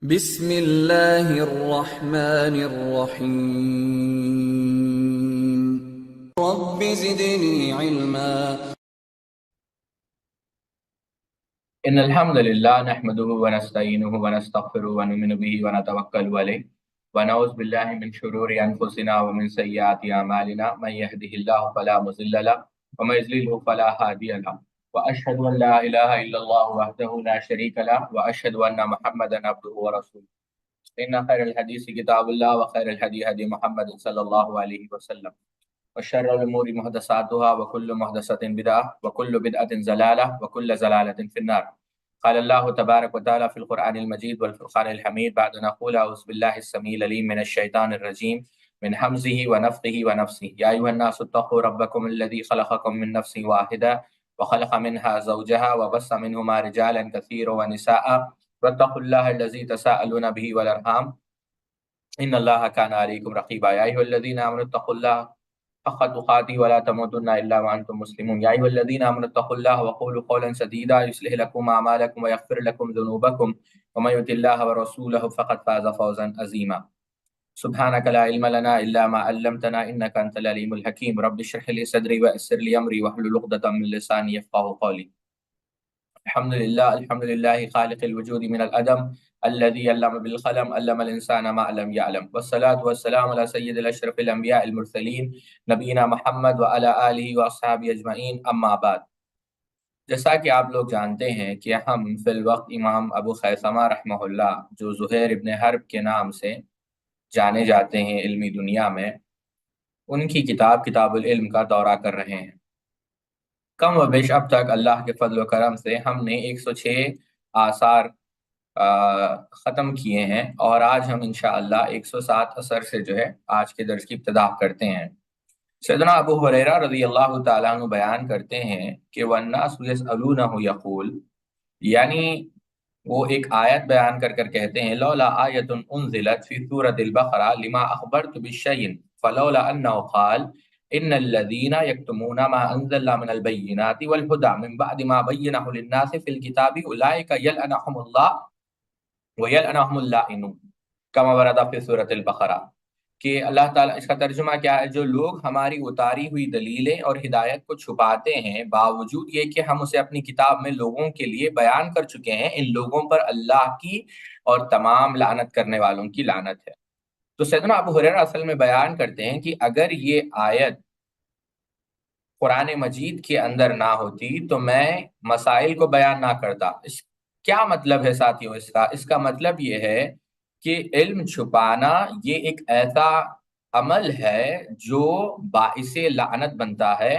بسم اللہ الرحمن الرحیم رب زدنی علما۔ إن الحمد لله نحمده ونستعينه ونستغفره ونؤمن به ونتوكل عليه ونعوذ بالله من شرور أنفسنا ومن سيئات أعمالنا من يهده الله فلا مضل له ومن يضلل فلا هادي له وأشهد أن لا إله إلا الله وحده لا شريك له وأشهد أن محمدا عبده ورسوله إن خير الحديث كتاب الله وخير الهدي هدي محمد صلى الله عليه وسلم وشر الأمور محدثاتها وكل محدثة بدعة وكل بدعة ضلالة وكل ضلالة في النار. قال الله تبارك وتعالى في القرآن المجيد والفرقان الحميد بعد أن نقول أعوذ بالله السميع العليم من الشيطان الرجيم من همزه ونفخه ونفسه يا أيها الناس اتقوا ربكم الذي خلقكم من نفس واحدة وخلق منها زوجها وبث منهما رجالا كثيرا ونساء واتقوا الله الذي تساءلون به والأرحام إن الله كان عليكم رقيبا يا أيها الذين آمنوا اتقوا الله حق تقاته ولا تموتن الا وانتم مسلمون يا ايها الذين امنوا اتقوا الله وقولوا قولا سديدا يصلح لكم اعمالكم ويغفر لكم ذنوبكم ومن يطع الله ورسوله فقد فاز فوزا عظيما. سبحانك لا علم لنا الا ما علمتنا انك انت العليم الحكيم. رب اشرح لي صدري ويسر لي امري واحلل عقدة من لساني يفقهوا قولي. الحمد لله خالق الوجود من العدم الذي علم بالقلم علم الانسان ما لم يعلم والصلاة والسلام على سید الاشرف الانبیاء المرسلین نبینا محمد وعلى آلہ واصحابہ اجمعین اما بعد. جیسا کہ آپ لوگ جانتے ہیں کہ ہم فی الوقت امام ابو خیثمہ رحمہ اللہ جو زہیر ابن حرب کے نام سے جانے جاتے ہیں علمی دنیا میں، ان کی کتاب العلم کا دورہ کر رہے ہیں. کم و بیش اب تک اللہ کے فضل و کرم سے ہم نے 106 آثار ختم کیے ہیں، اور آج ہم انشاءاللہ 107 اثر سے جو ہے آج کے درس کی ابتدا کرتے ہیں. سیدنا ابو ہریرہ رضی اللہ تعالیٰ عنہ بیان کرتے ہیں کہ وَالنَّاسُ يَسْأَلُونَهُ يَقُولُ، یعنی وہ ایک آیت بیان کر کہتے ہیں لولا آیت انزلت فی سورۃ البقرہ لما اخبرت بالشیء فلولا انه قال ان الذين يكتمون ما انزلنا من البينات والهدى من بعد ما بينه للناس في الكتاب اولئك يلعنهم الله وَيَلْعَنَهُمُ اللَّاعِنُونَ كما ورد فی سورۃ البقرہ. کہ اللہ تعالیٰ، اس کا ترجمہ کیا ہے؟ جو لوگ ہماری اتاری ہوئی دلیلیں اور ہدایت کو چھپاتے ہیں باوجود یہ کہ ہم اسے اپنی کتاب میں لوگوں کے لیے بیان کر چکے ہیں، ان لوگوں پر اللہ کی اور تمام لعنت کرنے والوں کی لعنت ہے. تو سیدنا ابو ہریرہ اصل میں بیان کرتے ہیں کہ اگر یہ آیت قرآن مجید کے اندر نہ ہوتی تو میں مسائل کو بیان نہ کرتا. کیا مطلب ہے ساتھیوں اس کا مطلب یہ ہے کہ علم چھپانا یہ ایک ایسا عمل ہے جو باعث لعنت بنتا ہے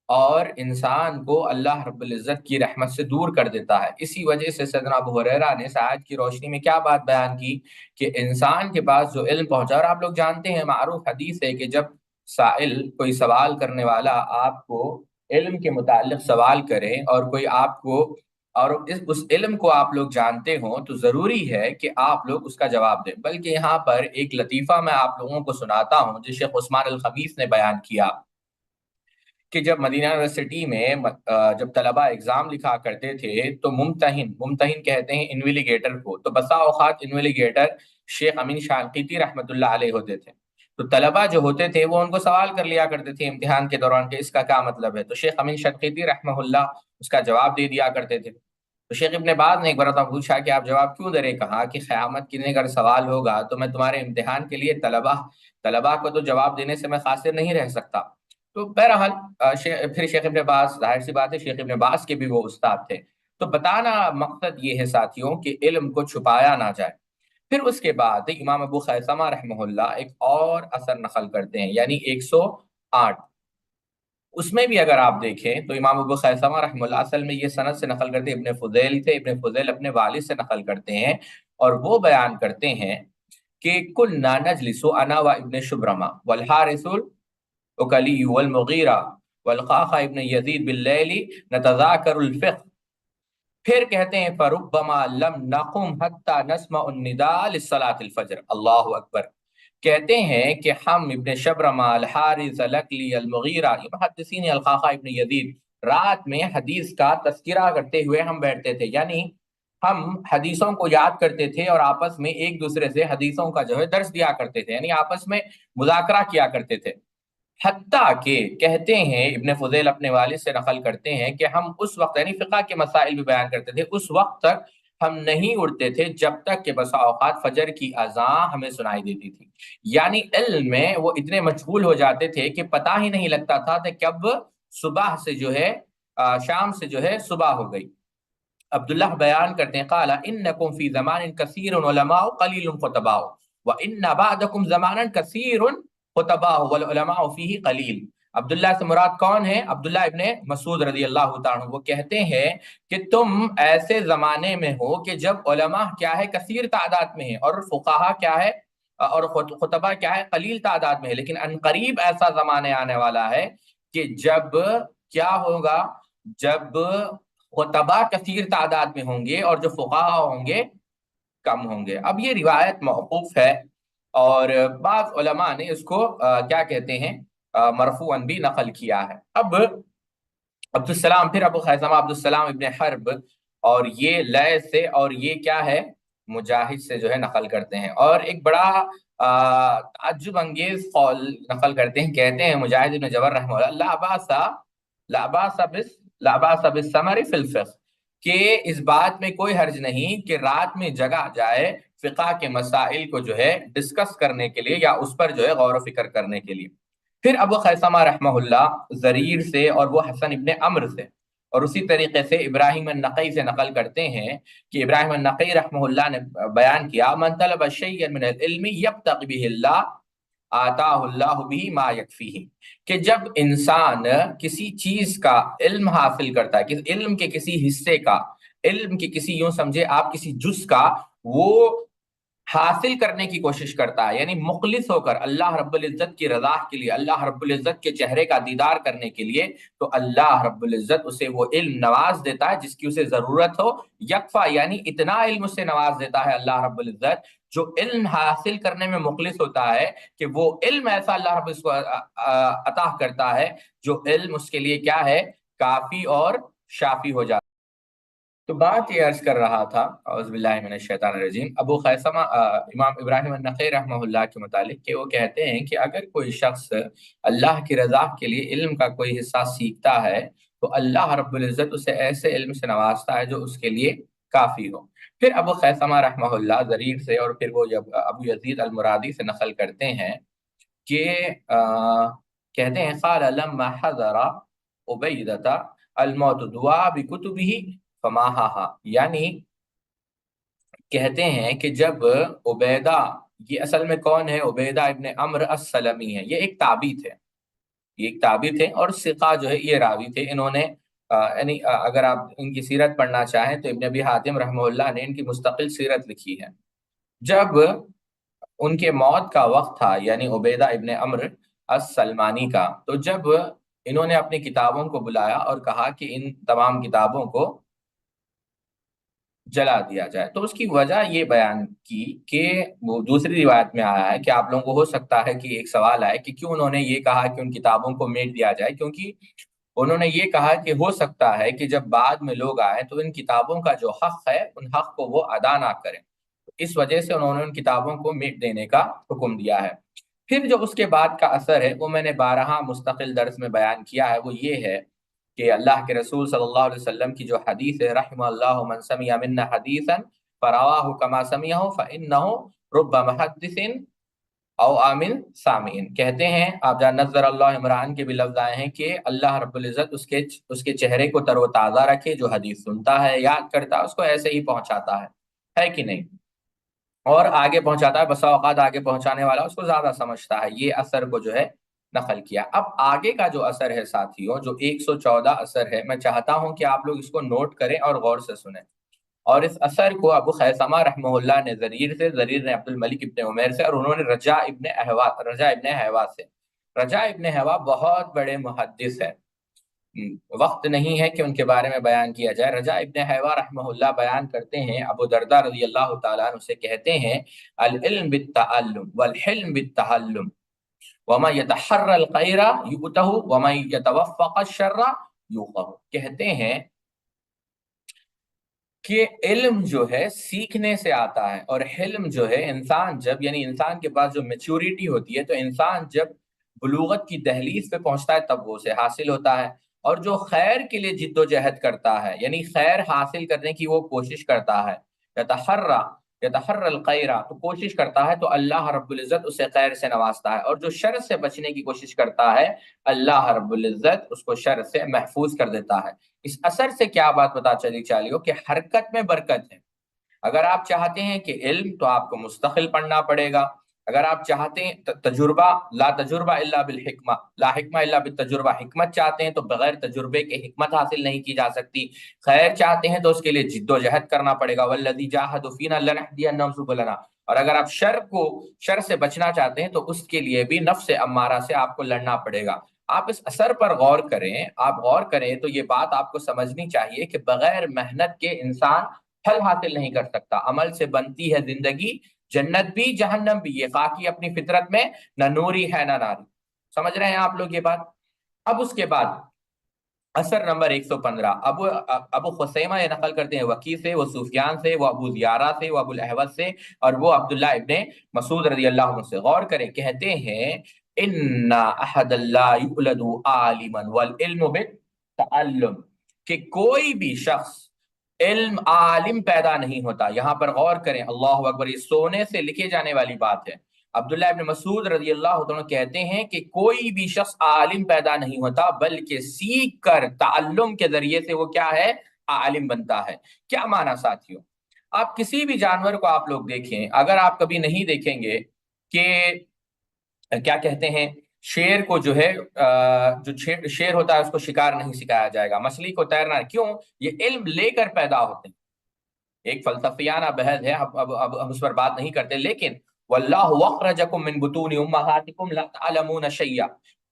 اور انسان کو اللہ رب العزت کی رحمت سے دور کر دیتا ہے. اسی وجہ سے سیدنا ابو ہریرہ نے اس آیت کی روشنی میں کیا بات بیان کی کہ انسان کے پاس جو علم پہنچا، اور آپ لوگ جانتے ہیں معروف حدیث ہے کہ جب سائل کوئی سوال کرنے والا آپ کو علم کے متعلق سوال کرے اور کوئی آپ کو اور اس علم کو آپ لوگ جانتے ہوں تو ضروری ہے کہ آپ لوگ اس کا جواب دیں. بلکہ یہاں پر ایک لطیفہ میں آپ لوگوں کو سناتا ہوں جو شیخ عثمان الخمیس نے بیان کیا کہ جب مدینہ یونیورسٹی میں جب طلبہ اگزام لکھا کرتے تھے تو ممتحن کہتے ہیں انویلیگیٹر کو، تو بسا اوقات انویلیگیٹر شیخ امین شانقیطی رحمۃ اللہ علیہ ہوتے تھے. تو طلبہ جو ہوتے تھے وہ ان کو سوال کر لیا کرتے تھے امتحان کے دوران کہ اس کا کیا مطلب ہے، تو شیخ امین شانقیطی رحمہ اللہ اس کا جواب دے دیا کرتے تھے. تو شیخ ابن باز نے ایک بار پوچھا کہ آپ جواب کیوں دے رہے؟ کہا کہ قیامت کے دن اگر سوال ہوگا تو میں تمہارے امتحان کے لیے طلبہ کو تو جواب دینے سے میں قاصر نہیں رہ سکتا. تو بہرحال پھر شیخ ابن باز، ظاہر سی بات ہے شیخ ابن باز کے بھی وہ استاد تھے. تو بتانا مقصد یہ ہے ساتھیوں کہ علم کو چھپایا نہ جائے. پھر اس کے بعد امام ابو خیثمہ رحمہ اللہ ایک اور اثر نقل کرتے ہیں، یعنی 108. اس میں بھی اگر آپ دیکھیں تو امام ابو خیثمہ رحمہ اللہ اصل میں یہ سند سے نقل کرتے ابن فضیل تھے. ابن فضیل اپنے والد سے نقل کرتے ہیں اور وہ بیان کرتے ہیں کہ کنا نجلس انا و ابن شبرمہ والحارث العقلی والمغیرہ والقعقاع ابن یزید باللیل نتذاکر الفقہ. پھر کہتے ہیں فربما لم نقم حتی نسمع النداء لصلاۃ الفجر. اللہ اکبر. کہتے ہیں کہ ہم ابن شبرمہ، الحارث العقلی، المغیرہ، محدثین القعقاع ابن یزید رات میں حدیث کا تذکرہ کرتے ہوئے ہم بیٹھتے تھے. یعنی ہم حدیثوں کو یاد کرتے تھے اور آپس میں ایک دوسرے سے حدیثوں کا جو ہے درس دیا کرتے تھے، یعنی آپس میں مذاکرہ کیا کرتے تھے۔ حتیٰ کہ کہتے ہیں ابن فضیل اپنے والد سے نقل کرتے ہیں کہ ہم اس وقت، یعنی فقہ کے مسائل بھی بیان کرتے تھے، اس وقت تک ہم نہیں اٹھتے تھے جب تک کہ بسا اوقات فجر کی اذان ہمیں سنائی دیتی تھی۔ یعنی علم میں وہ اتنے مشغول ہو جاتے تھے کہ پتہ ہی نہیں لگتا تھا کہ کب صبح سے جو ہے شام سے جو ہے صبح ہو گئی۔ عبداللہ بیان کرتے ہیں قال انکم فی زمان کثیر علماء قلیل خطباء وان بعدکم زمانا کثیر خطباء والعلماء فیہ قلیل۔ عبداللہ سے مراد کون ہے؟ عبداللہ ابن مسعود رضی اللہ تعالیٰ عنہ، وہ کہتے ہیں کہ تم ایسے زمانے میں ہو کہ جب علماء کیا ہے کثیر تعداد میں ہیں، اور فقہا کیا ہے، اور خطبہ کیا ہے قلیل تعداد میں ہے، لیکن ان قریب ایسا زمانے آنے والا ہے کہ جب کیا ہوگا، جب خطبہ کثیر تعداد میں ہوں گے اور جو فقہا ہوں گے کم ہوں گے۔ اب یہ روایت موقوف ہے اور بعض علماء نے اس کو کیا کہتے ہیں مرفوعاً بھی نقل کیا ہے۔ اب عبدالسلام، پھر ابو خیثمہ عبدالسلام ابن حرب، اور یہ لیث سے اور یہ کیا ہے مجاہد سے جو ہے نقل کرتے ہیں، اور ایک بڑا تعجب انگیز قول نقل کرتے ہیں، کہتے ہیں مجاہد ابن جبر رحمہ اللہ لا باس بالثمر فی الفقہ، کہ اس بات میں کوئی حرج نہیں کہ رات میں جگہ جائے فقہ کے مسائل کو جو ہے ڈسکس کرنے کے لیے یا اس پر جو ہے غور و فکر کرنے کے لیے۔ پھر ابو خیثمہ رحمہ اللہ زریر سے اور وہ حسن ابن عمرو سے اور اسی طریقے سے ابراہیم النقی سے نقل کرتے ہیں کہ ابراہیم النقی رحمہ اللہ نے بیان کیا من طلب شیئا من العلم یبتغی به اللہ آتاہ اللہ به ما یکفیہ، کہ جب انسان کسی چیز کا علم حاصل کرتا ہے، علم کے کسی حصے کا، علم کے کسی یوں سمجھے آپ کسی جز کا وہ حاصل کرنے کی کوشش کرتا ہے، یعنی مخلص ہو کر اللہ رب العزت کی رضا کے لیے، اللہ رب العزت کے چہرے کا دیدار کرنے کے لیے، تو اللہ رب العزت اسے وہ علم نواز دیتا ہے جس کی اسے ضرورت ہو۔ یکفا یعنی اتنا علم اسے نواز دیتا ہے اللہ رب العزت، جو علم حاصل کرنے میں مخلص ہوتا ہے کہ وہ علم ایسا اللہ رب اس کو عطا کرتا ہے جو علم اس کے لیے کیا ہے کافی اور شافی ہو جاتا ہے۔ تو بات یہ عرض کر رہا تھا، اعوذ باللہ من الشیطان الرجیم، ابو خیثمہ امام ابراہیم النخعی رحمہ اللہ کے متعلق کہ وہ کہتے ہیں کہ اگر کوئی شخص اللہ کی رضا کے لیے علم کا کوئی حصہ سیکھتا ہے تو اللہ رب العزت اسے ایسے علم سے نوازتا ہے جو اس کے لیے کافی ہو۔ پھر ابو خیثمہ رحمہ اللہ زریر سے اور پھر وہ جب ابو یزید المرادی سے نقل کرتے ہیں کہ کہتے ہیں قال لما حضر عبیدۃ الموت دعا بکتبہ فماہا، یعنی کہتے ہیں کہ جب عبیدہ، یہ اصل میں کون ہے؟ عبیدہ ابن عمرو السلمی ہے، یہ ایک تابعی تھے، یہ ایک تابعی تھے اور ثقہ جو ہے یہ راوی تھے۔ انہوں نے یعنی اگر آپ ان کی سیرت پڑھنا چاہیں تو ابن ابی حاتم رحمہ اللہ نے ان کی مستقل سیرت لکھی ہے۔ جب ان کے موت کا وقت تھا، یعنی عبیدہ ابن عمرو السلمانی کا، تو جب انہوں نے اپنی کتابوں کو بلایا اور کہا کہ ان تمام کتابوں کو جلا دیا جائے، تو اس کی وجہ یہ بیان کی کہ وہ دوسری روایت میں آیا ہے کہ آپ لوگوں کو ہو سکتا ہے کہ ایک سوال آئے کہ کیوں انہوں نے یہ کہا کہ ان کتابوں کو میٹ دیا جائے، کیونکہ انہوں نے یہ کہا کہ ہو سکتا ہے کہ جب بعد میں لوگ آئے تو ان کتابوں کا جو حق ہے ان حق کو وہ ادا نہ کریں، اس وجہ سے انہوں نے ان کتابوں کو میٹ دینے کا حکم دیا ہے۔ پھر جو اس کے بعد کا اثر ہے وہ میں نے بارہا مستقل درس میں بیان کیا ہے، وہ یہ ہے کہ اللہ کے رسول صلی اللہ علیہ وسلم کی جو حدیث ہے رحم اللہ من سمع منا حدیثا فرواہ کما سمعہ فانہ رب محدث او آمن سامعین، کہتے ہیں آپ جان نظر اللہ عمران کے بھی لفظ آئے ہیں کہ اللہ رب العزت اس کے چہرے کو تر و تازہ رکھے، جو حدیث سنتا ہے یاد کرتا ہے اس کو ایسے ہی پہنچاتا ہے کہ نہیں، اور آگے پہنچاتا ہے، بسا اوقات آگے پہنچانے والا اس کو زیادہ سمجھتا ہے۔ یہ اثر کو جو ہے نقل کیا۔ اب آگے کا جو اثر ہے ساتھیوں، جو 114 اثر ہے، میں چاہتا ہوں کہ آپ لوگ اس کو نوٹ کریں اور غور سے سنیں، اور اس اثر کو ابو خیثمہ رحمہ اللہ نے زریر نے عبد الملک ابن عمیر سے، اور انہوں نے رجا ابن حیوا سے۔ رجا ابن حیوا بہت بڑے محدث ہیں، وقت نہیں ہے کہ ان کے بارے میں بیان کیا جائے۔ رجا ابن حیوا رحمہ اللہ بیان کرتے ہیں، ابو درداء رضی اللہ تعالیٰ عنہ سے کہتے ہیں العلم بالتعلم والحلم بالتحلم وما يتحرى الخير يؤته وما يتوفق الشر يوقه، کہتے ہیں کہ علم جو ہے سیکھنے سے آتا ہے، اور حلم جو ہے انسان جب، یعنی انسان کے پاس جو میچورٹی ہوتی ہے، تو انسان جب بلوغت کی دہلیز پہ پہنچتا ہے تب وہ اسے حاصل ہوتا ہے۔ اور جو خیر کے لیے جد و جہد کرتا ہے، یعنی خیر حاصل کرنے کی وہ کوشش کرتا ہے، یتحرى یتحرى الخیر، تو کوشش کرتا ہے، تو اللہ رب العزت اسے خیر سے نوازتا ہے۔ اور جو شر سے بچنے کی کوشش کرتا ہے، اللہ رب العزت اس کو شر سے محفوظ کر دیتا ہے۔ اس اثر سے کیا بات پتا چلی چالیو کہ حرکت میں برکت ہے۔ اگر آپ چاہتے ہیں کہ علم، تو آپ کو مستقل پڑھنا پڑے گا۔ اگر آپ چاہتے ہیں تجربہ، لا تجربہ الا بالحکمہ، لا حکمہ الا بالتجربہ، حکمت چاہتے ہیں تو بغیر تجربے کے حکمت حاصل نہیں کی جا سکتی۔ خیر چاہتے ہیں تو اس کے لیے جد و جہد کرنا پڑے گا، والذی جاہد فینا لنہدینہم سبلنا۔ اور اگر آپ شر سے بچنا چاہتے ہیں تو اس کے لیے بھی نفس امارہ سے آپ کو لڑنا پڑے گا۔ آپ اس اثر پر غور کریں، آپ غور کریں تو یہ بات آپ کو سمجھنی چاہیے کہ بغیر محنت کے انسان پھل حاصل نہیں کر سکتا۔ عمل سے بنتی ہے زندگی، جنت بھی جہنم بھی، یہ خاکی اپنی فطرت میں نہ نوری ہے نہ ناری۔ سمجھ رہے ہیں آپ لوگ یہ بات؟ اب اس کے بعد اثر نمبر 115، ابو خسیمہ یہ نقل کرتے ہیں وکی سے، وہ سفیان سے، وہ ابو زیارہ سے، وہ ابو الاحوص سے، اور وہ عبداللہ ابن مسعود رضی اللہ عنہ سے۔ غور کریں، کہتے ہیں ان احد لا یولد عالما والعلم بالتعلم، کہ کوئی بھی شخص علم عالم پیدا نہیں ہوتا۔ یہاں پر غور کریں، اللہ اکبر، یہ سونے سے لکھے جانے والی بات ہے۔ عبداللہ ابن مسعود رضی اللہ عنہ کہتے ہیں کہ کوئی بھی شخص عالم پیدا نہیں ہوتا، بلکہ سیکھ کر تعلم کے ذریعے سے وہ کیا ہے؟ عالم بنتا ہے۔ کیا معنی ساتھیوں؟ آپ کسی بھی جانور کو آپ لوگ دیکھیں، اگر آپ کبھی نہیں دیکھیں گے کہ کیا کہتے ہیں، شیر کو جو ہے جو شیر ہوتا ہے اس کو شکار نہیں سکھایا جائے گا، مچھلی کو تیرنا، کیوں؟ یہ علم لے کر پیدا ہوتے ہیں۔ ایک فلسفیانہ بحث ہے، اب ہم اس پر بات نہیں کرتے، لیکن واللہ اخرجکم من بطون امہاتکم لا تعلمون شیئا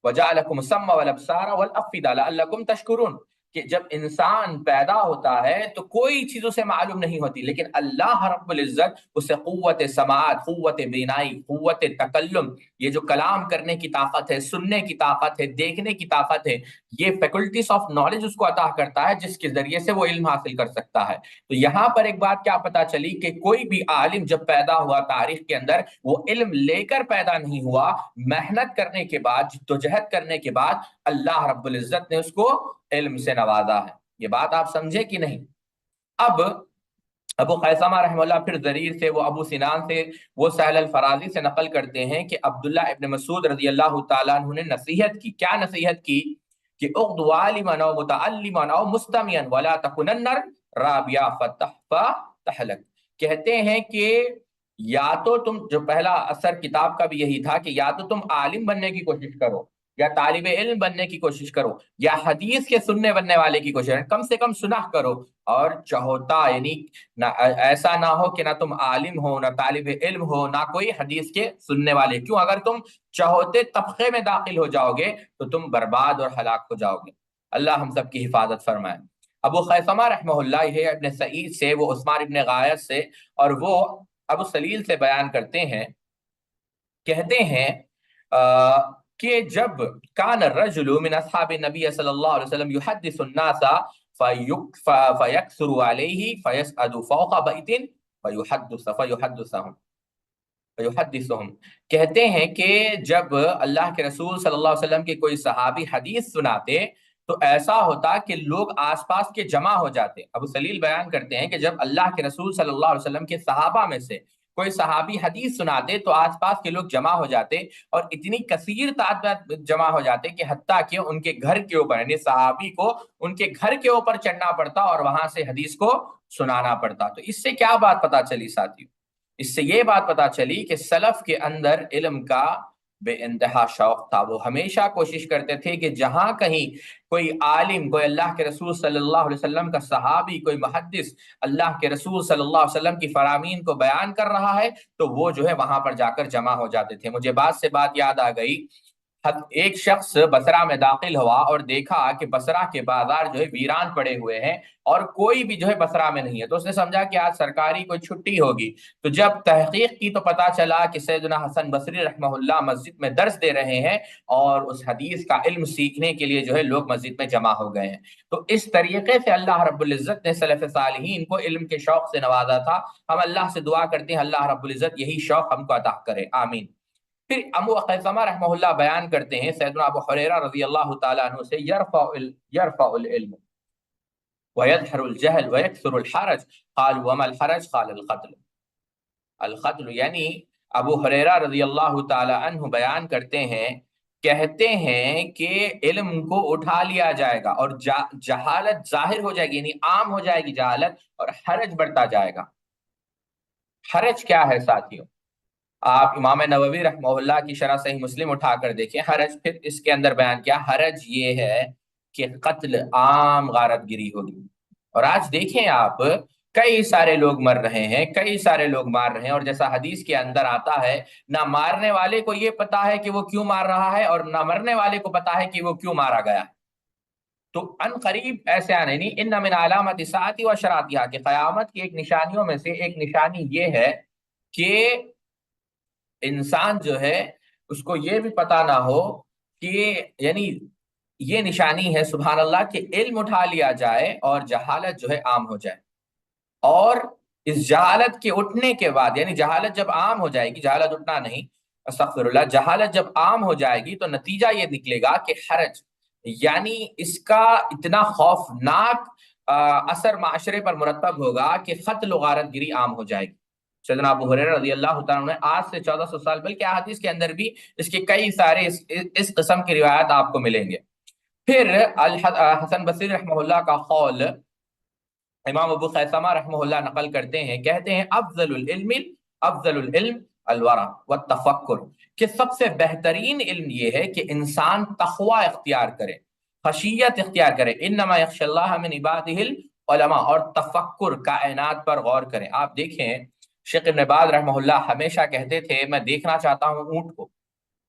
وجعلکم السمع والابصار والافئدہ لعلکم تشکرون، کہ جب انسان پیدا ہوتا ہے تو کوئی چیز اسے معلوم نہیں ہوتی، لیکن اللہ رب العزت اسے قوت سماعت، قوت بینائی، قوت تکلم، یہ جو کلام کرنے کی طاقت ہے، سننے کی طاقت ہے، دیکھنے کی طاقت ہے، یہ فیکلٹیز آف نالج اس کو عطا کرتا ہے، جس کے ذریعے سے وہ علم حاصل کر سکتا ہے۔ تو یہاں پر ایک بات کیا پتا چلی کہ کوئی بھی عالم جب پیدا ہوا تاریخ کے اندر، وہ علم لے کر پیدا نہیں ہوا، محنت کرنے کے بعد، جدوجہد کرنے کے بعد اللہ رب العزت نے اس کو علم سے نوازا ہے۔ یہ بات آپ سمجھے کہ نہیں؟ اب ابو خیثمہ رحمہ اللہ پھر ضریر سے، وہ ابو سنان سے، وہ سہل الفرازی سے نقل کرتے ہیں کہ عبداللہ ابن مسعود رضی اللہ تعالیٰ عنہ نے نصیحت کی۔ کیا نصیحت کی؟ کہ اغد عالما او متعلما او مستمعا ولا تكونن رابیا فتح تحلک، کہتے ہیں کہ یا تو تم، جو پہلا اثر کتاب کا بھی یہی تھا کہ یا تو تم عالم بننے کی کوشش کرو، یا طالب علم بننے کی کوشش کرو، یا حدیث کے سننے بننے والے کی کوشش کرو، کم سے کم سنا کرو، اور چہوتا، یعنی ایسا نہ ہو کہ نہ تم عالم ہو، نہ طالب علم ہو، نہ کوئی حدیث کے سننے والے۔ کیوں؟ اگر تم چہوتے طبقے میں داخل ہو جاؤ گے تو تم برباد اور ہلاک ہو جاؤ گے۔ اللہ ہم سب کی حفاظت فرمائے۔ ابو خیثمہ رحمہ اللہ ہے ابن سعید سے، وہ عثمان ابن غایث سے، اور وہ ابو سلیل سے بیان کرتے ہیں، کہتے ہیں کہ جب کان الرجل من اصحاب النبی صلی اللہ علیہ وسلم یحدث الناس فیکثر علیہ فیسعد فوق بیت فیحدثهم، کہتے ہیں کہ جب اللہ کے رسول صلی اللہ علیہ وسلم کے کوئی صحابی حدیث سناتے تو ایسا ہوتا کہ لوگ آس پاس کے جمع ہو جاتے۔ ابو سلیل بیان کرتے ہیں کہ جب اللہ کے رسول صلی اللہ علیہ وسلم کے صحابہ میں سے کوئی صحابی حدیث سناتے تو آس پاس کے لوگ جمع ہو جاتے، اور اتنی کثیر تعداد جمع ہو جاتے کہ حتیٰ کہ ان کے گھر کے اوپر، یعنی صحابی کو ان کے گھر کے اوپر چڑھنا پڑتا اور وہاں سے حدیث کو سنانا پڑتا۔ تو اس سے کیا بات پتا چلی ساتھیوں؟ اس سے یہ بات پتا چلی کہ سلف کے اندر علم کا بے انتہا شوق تھا۔ وہ ہمیشہ کوشش کرتے تھے کہ جہاں کہیں کوئی عالم، کوئی اللہ کے رسول صلی اللہ علیہ وسلم کا صحابی، کوئی محدث اللہ کے رسول صلی اللہ علیہ وسلم کی فرامین کو بیان کر رہا ہے تو وہ جو ہے وہاں پر جا کر جمع ہو جاتے تھے۔ مجھے بات سے بات یاد آ گئی، ایک شخص بصرہ میں داخل ہوا اور دیکھا کہ بصرہ کے بازار جو ہے ویران پڑے ہوئے ہیں اور کوئی بھی جو ہے بصرہ میں نہیں ہے، تو اس نے سمجھا کہ آج سرکاری کوئی چھٹی ہوگی۔ تو جب تحقیق کی تو پتا چلا کہ سیدنا حسن بصری رحمہ اللہ مسجد میں درس دے رہے ہیں اور اس حدیث کا علم سیکھنے کے لیے جو ہے لوگ مسجد میں جمع ہو گئے ہیں۔ تو اس طریقے سے اللہ رب العزت نے سلف صالحین کو علم کے شوق سے نوازا تھا۔ ہم اللہ سے دعا کرتے ہیں اللہ رب العزت یہی شوق ہم کو عطا کرے، آمین۔ پھر ابو خیثمہ رحمہ اللہ بیان کرتے ہیں سیدنا ابو حریرہ رضی اللہ تعالیٰ عنہ سے، یرفع العلم ویدحر الجہل ویکثر الحرج، قال وما الحرج قال القتل۔ القتل یعنی ابو حریرہ رضی اللہ تعالیٰ عنہ بیان کرتے ہیں، کہتے ہیں کہ علم کو اٹھا لیا جائے گا اور جہالت ظاہر ہو جائے گی، یعنی عام ہو جائے گی جہالت، اور حرج بڑھتا جائے گا۔ حرج کیا ہے ساتھیوں؟ آپ امام نووی رحمہ اللہ کی شرح صحیح مسلم اٹھا کر دیکھیں، حرج پھر اس کے اندر بیان کیا، حرج یہ ہے کہ قتل عام غارت گری ہوگی۔ اور آج دیکھیں آپ، کئی سارے لوگ مر رہے ہیں، کئی سارے لوگ مار رہے ہیں، اور جیسا حدیث کے اندر آتا ہے، نہ مارنے والے کو یہ پتا ہے کہ وہ کیوں مار رہا ہے اور نہ مرنے والے کو پتا ہے کہ وہ کیوں مارا گیا۔ تو ان قریب ایسے آنے نہیں، ان من علامت الساعۃ و اشراطہا، کہ قیامت کی ایک نشانیوں میں سے ایک نشانی یہ ہے کہ انسان جو ہے اس کو یہ بھی پتا نہ ہو کہ، یعنی یہ نشانی ہے سبحان اللہ، کہ علم اٹھا لیا جائے اور جہالت جو ہے عام ہو جائے۔ اور اس جہالت کے اٹھنے کے بعد، یعنی جہالت جب عام ہو جائے گی، جہالت اٹھنا نہیں، استغفر اللہ، جہالت جب عام ہو جائے گی تو نتیجہ یہ نکلے گا کہ حرج، یعنی اس کا اتنا خوفناک اثر معاشرے پر مرتب ہوگا کہ قتل و غارت گری عام ہو جائے گی۔ سیدنا ابو ہریرہ رضی اللہ تعالیٰ عنہ، آج سے 1400 سال بلکہ حدیث کے اندر بھی اس کے کئی سارے اس قسم کی روایات آپ کو ملیں گے۔ پھر حسن بصری رحمہ اللہ کا قول امام ابو خیثمہ رحمہ اللہ نقل کرتے ہیں، کہتے ہیں افضل العلم الورع والتفکر، کہ سب سے بہترین علم یہ ہے کہ انسان تقوی اختیار کرے، خشیت اختیار کرے، انما یخشی اللہ من عبادہ العلماء، اور تفکر، کائنات پر غور کریں۔ آپ دیکھیں شیخ ابن باز رحمہ اللہ ہمیشہ کہتے تھے میں دیکھنا چاہتا ہوں اونٹ کو۔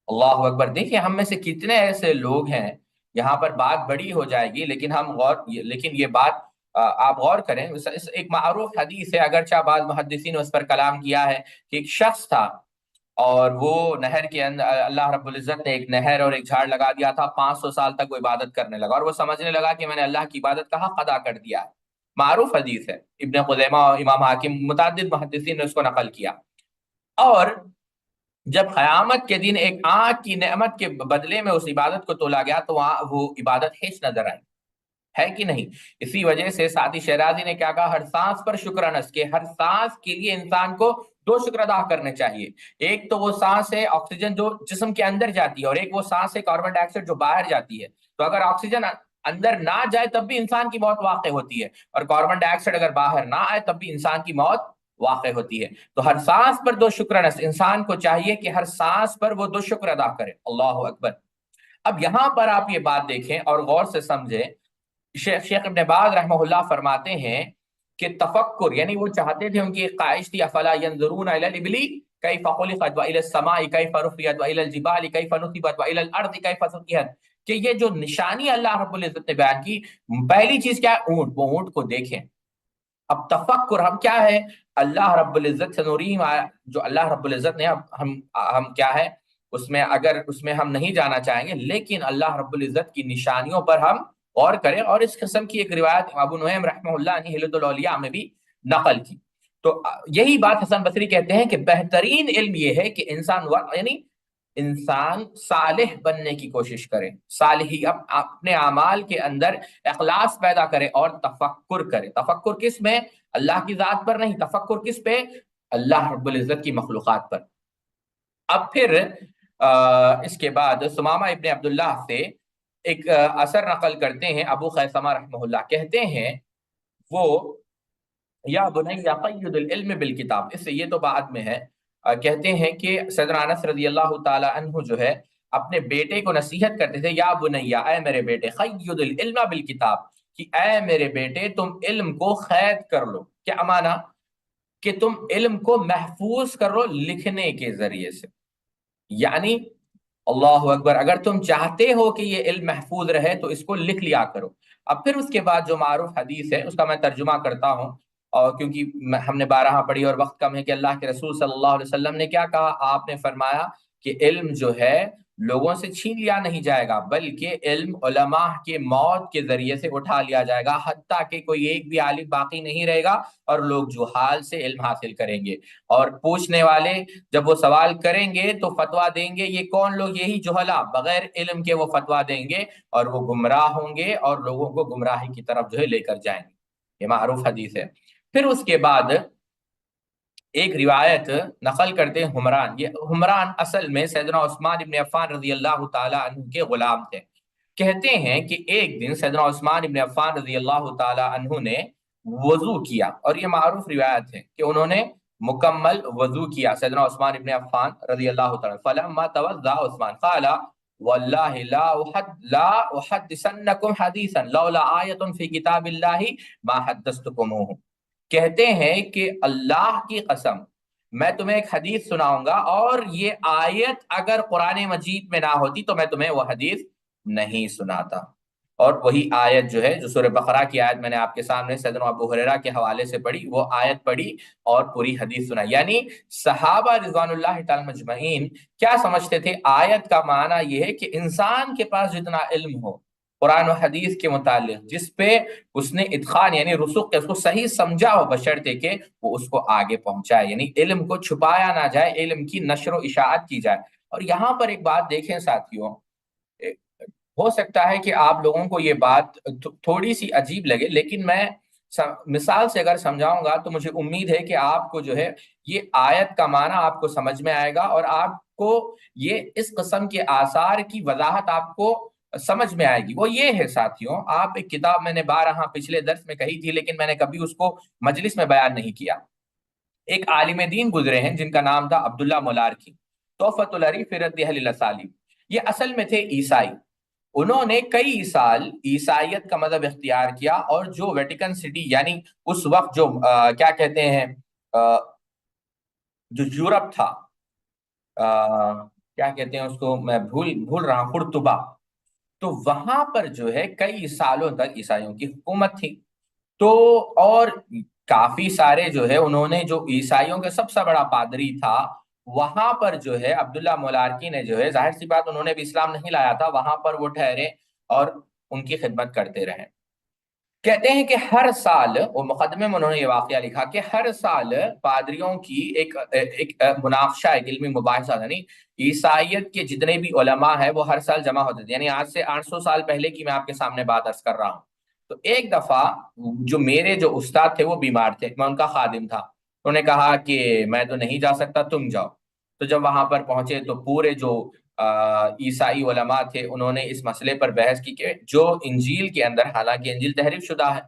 اللہ اکبر، دیکھیں ہم میں سے کتنے ایسے لوگ ہیں، یہاں پر بات بڑی ہو جائے گی لیکن یہ بات آپ غور کریں، ایک معروف حدیث ہے، اگرچہ بعض محدثین نے اس پر کلام کیا ہے، کہ ایک شخص تھا اور وہ نہر کے اندر، اللہ رب العزت نے ایک نہر اور ایک جھاڑ لگا دیا تھا، 500 سال تک وہ عبادت کرنے لگا اور وہ سمجھنے لگا کہ میں نے اللہ کی عبادت کا حق ادا کر دیا ہے۔ معروف حدیث ہے، ابن خزیمہ اور امام حاکم متعدد محدثین نے اس کو نقل کیا۔ اور جب قیامت کے دن ایک آنکھ کی نعمت کے بدلے میں اس عبادت کو تولا گیا تو وہاں وہ عبادت ہیچ نظر آئی، ہے کہ نہیں؟ اسی وجہ سے ساتھی شیرازی نے کیا کہا، ہر سانس پر شکرانس، کہ ہر سانس کے لیے انسان کو 2 شکر ادا کرنے چاہیے۔ ایک تو وہ سانس ہے آکسیجن جو جسم کے اندر جاتی ہے، اور ایک وہ سانس ہے کاربن ڈائی آکسائڈ جو باہر جاتی ہے۔ تو اگر آکسیجن اندر نہ جائے تب بھی انسان کی موت واقع ہوتی ہے، اور کاربن ڈائی آکسائڈ اگر باہر نہ آئے تب بھی انسان کی موت واقع ہوتی ہے۔ تو ہر سانس پر 2 شکرانس، انسان کو چاہیے کہ ہر سانس پر وہ 2 شکر ادا کرے۔ اللہ اکبر۔ اب یہاں پر آپ یہ بات دیکھیں اور غور سے سمجھیں، شیخ ابن باز رحمہ اللہ فرماتے ہیں کہ تفکر، یعنی وہ چاہتے تھے، ان کی ایک خواہش تھی، افلا ينظرون الى الابل كيف خلقت والى السماء كيف رفعت والى الجبال كيف نصبت والى الارض كيف سطحت، کہ یہ جو نشانی اللہ رب العزت نے بیان کی، پہلی چیز کیا ہے، اونٹ، وہ اونٹ کو دیکھیں۔ اب تفکر ہم کیا ہے، اللہ رب العزت سے نوریم، جو اللہ رب العزت نے، ہم کیا ہے اس میں، اگر اس میں ہم نہیں جانا چاہیں گے، لیکن اللہ رب العزت کی نشانیوں پر ہم غور کریں۔ اور اس قسم کی ایک روایت ابو نعیم رحمہ اللہ نے ہلۃ الاولیاء میں بھی نقل کی۔ تو یہی بات حسن بصری کہتے ہیں کہ بہترین علم یہ ہے کہ یعنی انسان صالح بننے کی کوشش کرے، صالحی اپنے اعمال کے اندر اخلاص پیدا کرے اور تفکر کرے۔ تفکر کس میں؟ اللہ کی ذات پر نہیں، تفکر کس پہ؟ اللہ رب العزت کی مخلوقات پر۔ اب پھر اس کے بعد ثمامہ ابن عبداللہ سے ایک اثر نقل کرتے ہیں ابو خیثمہ رحمہ اللہ، کہتے ہیں وہ یا بنی قید العلم بالکتاب، اس سے یہ تو بعد میں ہے، کہتے ہیں کہ سیدنا انس رضی اللہ تعالی عنہ جو ہے اپنے بیٹے کو نصیحت کرتے تھے، یا بنی، اے میرے بیٹے، قید العلم بالکتاب، کہ اے میرے بیٹے تم علم کو قید کر لو۔ کیا معنی؟ کہ تم علم کو محفوظ کر لو لکھنے کے ذریعے سے، یعنی اللہ اکبر، اگر تم چاہتے ہو کہ یہ علم محفوظ رہے تو اس کو لکھ لیا کرو۔ اب پھر اس کے بعد جو معروف حدیث ہے اس کا میں ترجمہ کرتا ہوں، اور کیونکہ ہم نے بارہا پڑھی اور وقت کم ہے، کہ اللہ کے رسول صلی اللہ علیہ وسلم نے کیا کہا؟ آپ نے فرمایا کہ علم جو ہے لوگوں سے چھین لیا نہیں جائے گا، بلکہ علم علماء کے موت کے ذریعے سے اٹھا لیا جائے گا، حتیٰ کہ کوئی ایک بھی عالم باقی نہیں رہے گا، اور لوگ جہال سے علم حاصل کریں گے، اور پوچھنے والے جب وہ سوال کریں گے تو فتویٰ دیں گے، یہ کون لوگ؟ یہی جہلا، بغیر علم کے وہ فتویٰ دیں گے، اور وہ گمراہ ہوں گے اور لوگوں کو گمراہی کی طرف جو ہے لے کر جائیں گے۔ یہ معروف حدیث ہے۔ پھر اس کے بعد ایک روایت نقل کرتے ہیں حمران، یہ حمران اصل میں سیدنا عثمان ابن عفان رضی اللہ تعالی عنہ کے غلام تھے۔ کہتے ہیں کہ ایک دن سیدنا عثمان ابن عفان رضی اللہ تعالی عنہ نے وضو کیا، اور یہ معروف روایت ہے کہ انہوں نے مکمل وضو کیا سیدنا عثمان ابن عفان رضی اللہ تعالی، فلما توضا عثمان قال واللہ لا احدثنکم حدیثا لولا آیۃ فی کتاب اللہ ما حدثتکموہ۔ کہتے ہیں کہ اللہ کی قسم میں تمہیں ایک حدیث سناؤں گا، اور یہ آیت اگر قرآن مجید میں نہ ہوتی تو میں تمہیں وہ حدیث نہیں سناتا۔ اور وہی آیت جو ہے، جو سورہ بقرہ کی آیت میں نے آپ کے سامنے سیدنا ابو ہریرہ کے حوالے سے پڑھی، وہ آیت پڑھی اور پوری حدیث سنائی۔ یعنی صحابہ رضوان اللہ تعالی مجمعین کیا سمجھتے تھے؟ آیت کا معنی یہ ہے کہ انسان کے پاس جتنا علم ہو قرآن و حدیث کے متعلق، جس پہ اس نے اتقان یعنی رسوخ اس کو صحیح سمجھا ہو، بشرطے کہ وہ اس کو آگے پہنچائے، یعنی علم کو چھپایا نہ جائے، علم کی نشر و اشاعت کی جائے۔ اور یہاں پر ایک بات دیکھیں ساتھیوں، ہو سکتا ہے کہ آپ لوگوں کو یہ بات تھوڑی سی عجیب لگے، لیکن میں مثال سے اگر سمجھاؤں گا تو مجھے امید ہے کہ آپ کو جو ہے یہ آیت کا معنی آپ کو سمجھ میں آئے گا، اور آپ کو یہ اس قسم کے آثار کی وضاحت آپ کو سمجھ میں آئے گی۔ وہ یہ ہے ساتھیوں، آپ ایک کتاب میں نے بارہا پچھلے درس میں کہی تھی، لیکن میں نے کبھی اس کو مجلس میں بیان نہیں کیا۔ ایک عالم دین گزرے ہیں جن کا نام تھا عبداللہ ملارکی، تحفۃ العری فی رد اہل الاسالیب۔ یہ اصل میں تھے عیسائی، انہوں نے کئی سال عیسائیت کا مذہب اختیار کیا، اور جو ویٹیکن سٹی یعنی اس وقت جو کیا کہتے ہیں جو یورپ تھا، کیا کہتے ہیں اس کو، میں بھول رہا ہوں، قرطبہ، تو وہاں پر جو ہے کئی سالوں تک عیسائیوں کی حکومت تھی۔ تو اور کافی سارے جو ہے انہوں نے، جو عیسائیوں کا سب سے بڑا پادری تھا وہاں پر جو ہے عبداللہ ملارکی نے جو ہے، ظاہر سی بات انہوں نے بھی اسلام نہیں لایا تھا، وہاں پر وہ ٹھہرے اور ان کی خدمت کرتے رہے۔ کہتے ہیں کہ ہر سال، وہ مقدمے میں انہوں نے یہ واقعہ لکھا کہ ہر سال پادریوں کی ایک مناقشہ، ایک علمی مباحثہ، یعنی عیسائیت کے جتنے بھی علماء ہیں وہ ہر سال جمع ہوتے تھے۔ یعنی آج سے 800 سال پہلے کی میں آپ کے سامنے بات عرض کر رہا ہوں۔ تو ایک دفعہ جو میرے جو استاد تھے وہ بیمار تھے، میں ان کا خادم تھا، انہوں نے کہا کہ میں تو نہیں جا سکتا، تم جاؤ۔ تو جب وہاں پر پہنچے تو پورے جو عیسائی علماء تھے انہوں نے اس مسئلے پر بحث کی کہ جو انجیل کے اندر، حالانکہ انجیل تحریف شدہ ہے،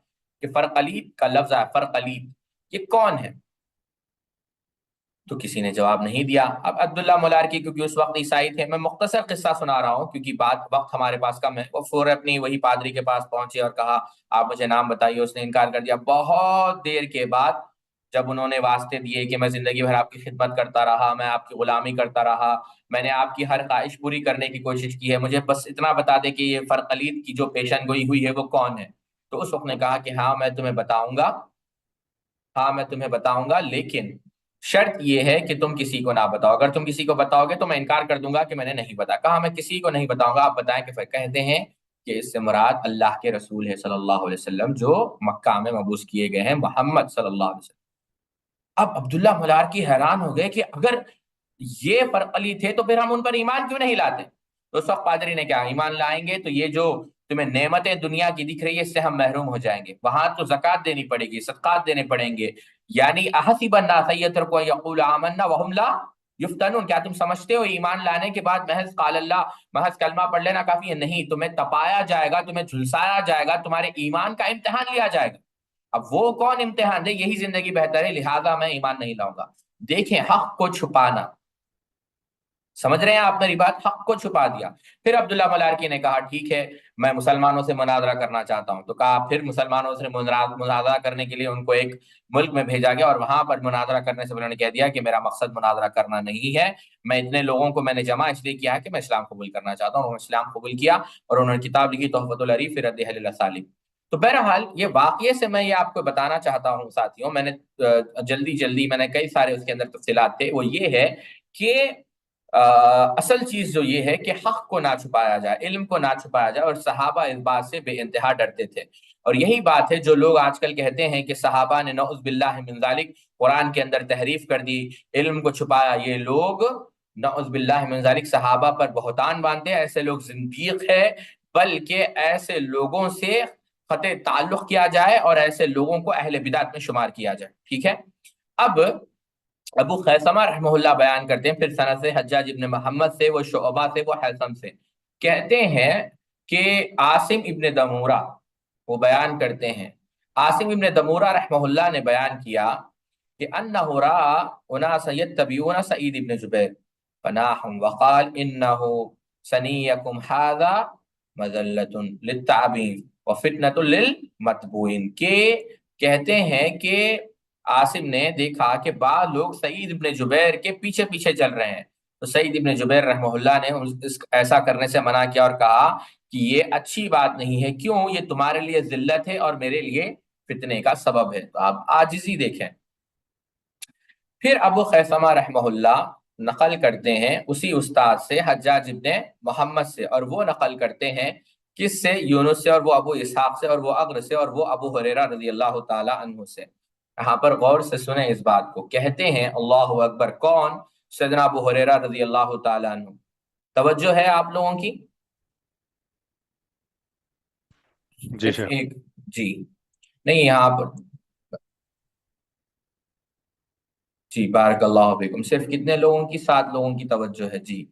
کہ فرقلیط کا لفظ ہے، فرقلیط، یہ کون ہے؟ تو کسی نے جواب نہیں دیا۔ اب عبداللہ ملارکی کیونکہ اس وقت عیسائی تھے، میں مختصر قصہ سنا رہا ہوں کیونکہ وقت ہمارے پاس کم ہے، وہ فوراً اپنی وہی پادری کے پاس پہنچے اور کہا آپ مجھے نام بتائیے۔ اس نے انکار کر دیا۔ بہت دیر کے بعد جب انہوں نے واسطے دیے کہ میں زندگی بھر آپ کی خدمت کرتا رہا، میں آپ کی غلامی کرتا رہا، میں نے آپ کی ہر خواہش پوری کرنے کی کوشش کی ہے، مجھے بس اتنا بتا دے کہ یہ فرقلیط کی جو پیشن گوئی ہوئی ہے وہ کون ہے۔ تو اس وقت نے کہا کہ ہاں میں تمہیں بتاؤں گا، لیکن شرط یہ ہے کہ تم کسی کو نہ بتاؤ، اگر تم کسی کو بتاؤ گے تو میں انکار کر دوں گا کہ میں نے نہیں بتایا۔ کہا میں کسی کو نہیں بتاؤں گا، آپ بتائیں کہ کہتے ہیں کہ اس سے مراد اللہ کے رسول ہے صلی اللہ علیہ وسلم، جو مکہ میں مبعوث کیے گئے ہیں، محمد صلی اللہ علیہ وسلم۔ اب عبداللہ ملارکی حیران ہو گئے کہ اگر یہ فرقلی تھے تو پھر ہم ان پر ایمان کیوں نہیں لاتے؟ تو اس وقت پادری نے کہا ایمان لائیں گے تو یہ جو تمہیں نعمتیں دنیا کی دکھ رہی ہے اس سے ہم محروم ہو جائیں گے، وہاں تو زکوٰۃ دینی پڑے گی، صدقات دینے پڑیں گے۔ یعنی احسب الناس یترکوا یقول آمنا وهم لا یفتنون، کیا تم سمجھتے ہو ایمان لانے کے بعد محض قال اللہ، محض کلمہ پڑھ لینا کافی ہے؟ نہیں، تمہیں تپایا جائے گا، تمہیں جھلسایا جائے گا، تمہارے ایمان کا امتحان لیا جائے گا۔ اب وہ کون امتحان دے؟ یہی زندگی بہتر ہے، لہذا میں ایمان نہیں لاؤں گا۔ دیکھیں حق کو چھپانا، سمجھ رہے ہیں آپ میری بات؟ حق کو چھپا دیا۔ پھر عبداللہ ملارکی نے کہا ٹھیک ہے میں مسلمانوں سے مناظرہ کرنا چاہتا ہوں، تو کہا پھر مسلمانوں سے مناظرہ کرنے کے لیے ان کو ایک ملک میں بھیجا گیا، اور وہاں پر مناظرہ کرنے سے انہوں نے کہہ دیا کہ میرا مقصد مناظرہ کرنا نہیں ہے، میں اتنے لوگوں کو میں نے جمع اس لیے کیا ہے کہ میں اسلام قبول کرنا چاہتا ہوں۔ انہوں نے اسلام قبول کیا اور انہوں نے کتاب لکھی تحفۃ العریف فی رد اہل الاسالیب۔ تو بہرحال یہ واقعے سے میں یہ آپ کو بتانا چاہتا ہوں ساتھیوں، میں نے جلدی میں نے کئی سارے اس کے اندر تفصیلات تھے، وہ یہ ہے کہ اصل چیز جو یہ ہے کہ حق کو نہ چھپایا جائے، علم کو نہ چھپایا جائے، اور صحابہ اس بات سے بے انتہا ڈرتے تھے۔ اور یہی بات ہے جو لوگ آج کل کہتے ہیں کہ صحابہ نے نعوذ باللہ من ذالک قرآن کے اندر تحریف کر دی، علم کو چھپایا، یہ لوگ نعوذ باللہ من ذالک صحابہ پر بہتان باندھتے ہیں، ایسے لوگ زندیق ہے، بلکہ ایسے لوگوں سے قطع تعلق کیا جائے اور ایسے لوگوں کو اہل بدعت میں شمار کیا جائے، ٹھیک ہے۔ اب ابو خیثمہ رحمہ اللہ بیان کرتے ہیں پھر سند سے حجاج ابن محمد سے، وہ شعبہ سے، وہ حیثم سے، کہتے ہیں کہ عاصم ابن دمورہ وہ بیان کرتے ہیں، عاصم ابن دمورہ رحمہ اللہ نے بیان کیا کہ انہ رأى اناسا یتبعون سعید ابن جبیر فناحم وقال انہ سنیکم ھذا مذلۃ للتعبین وفتنۃ للمتبوعین، کہ کہتے ہیں کہ عاصم نے دیکھا کہ بعض لوگ سعید ابن جبیر کے پیچھے پیچھے چل رہے ہیں، تو سعید ابن جبیر رحمہ اللہ نے ایسا کرنے سے منع کیا اور کہا کہ یہ اچھی بات نہیں ہے، کیوں؟ یہ تمہارے لیے ذلت ہے اور میرے لیے فتنے کا سبب ہے۔ تو آپ عاجزی دیکھیں۔ پھر ابو خیثمہ رحمہ اللہ نقل کرتے ہیں اسی استاد سے حجاج ابن محمد سے، اور وہ نقل کرتے ہیں کس سے؟ یونس سے، اور وہ ابو اسحاق سے، اور وہ اغر سے، اور وہ ابو ہریرہ رضی اللہ تعالی عنہ سے۔ یہاں پر غور سے سنیں اس بات کو، کہتے ہیں اللہ اکبر، کون؟ سیدنا ابو ہریرہ رضی اللہ تعالی عنہ۔ توجہ ہے آپ لوگوں کی؟ جی صرف شیخ۔ ایک، جی نہیں یہاں پر، جی بارک اللہ فیکم، صرف کتنے لوگوں کی؟ 7 لوگوں کی توجہ ہے، جی۔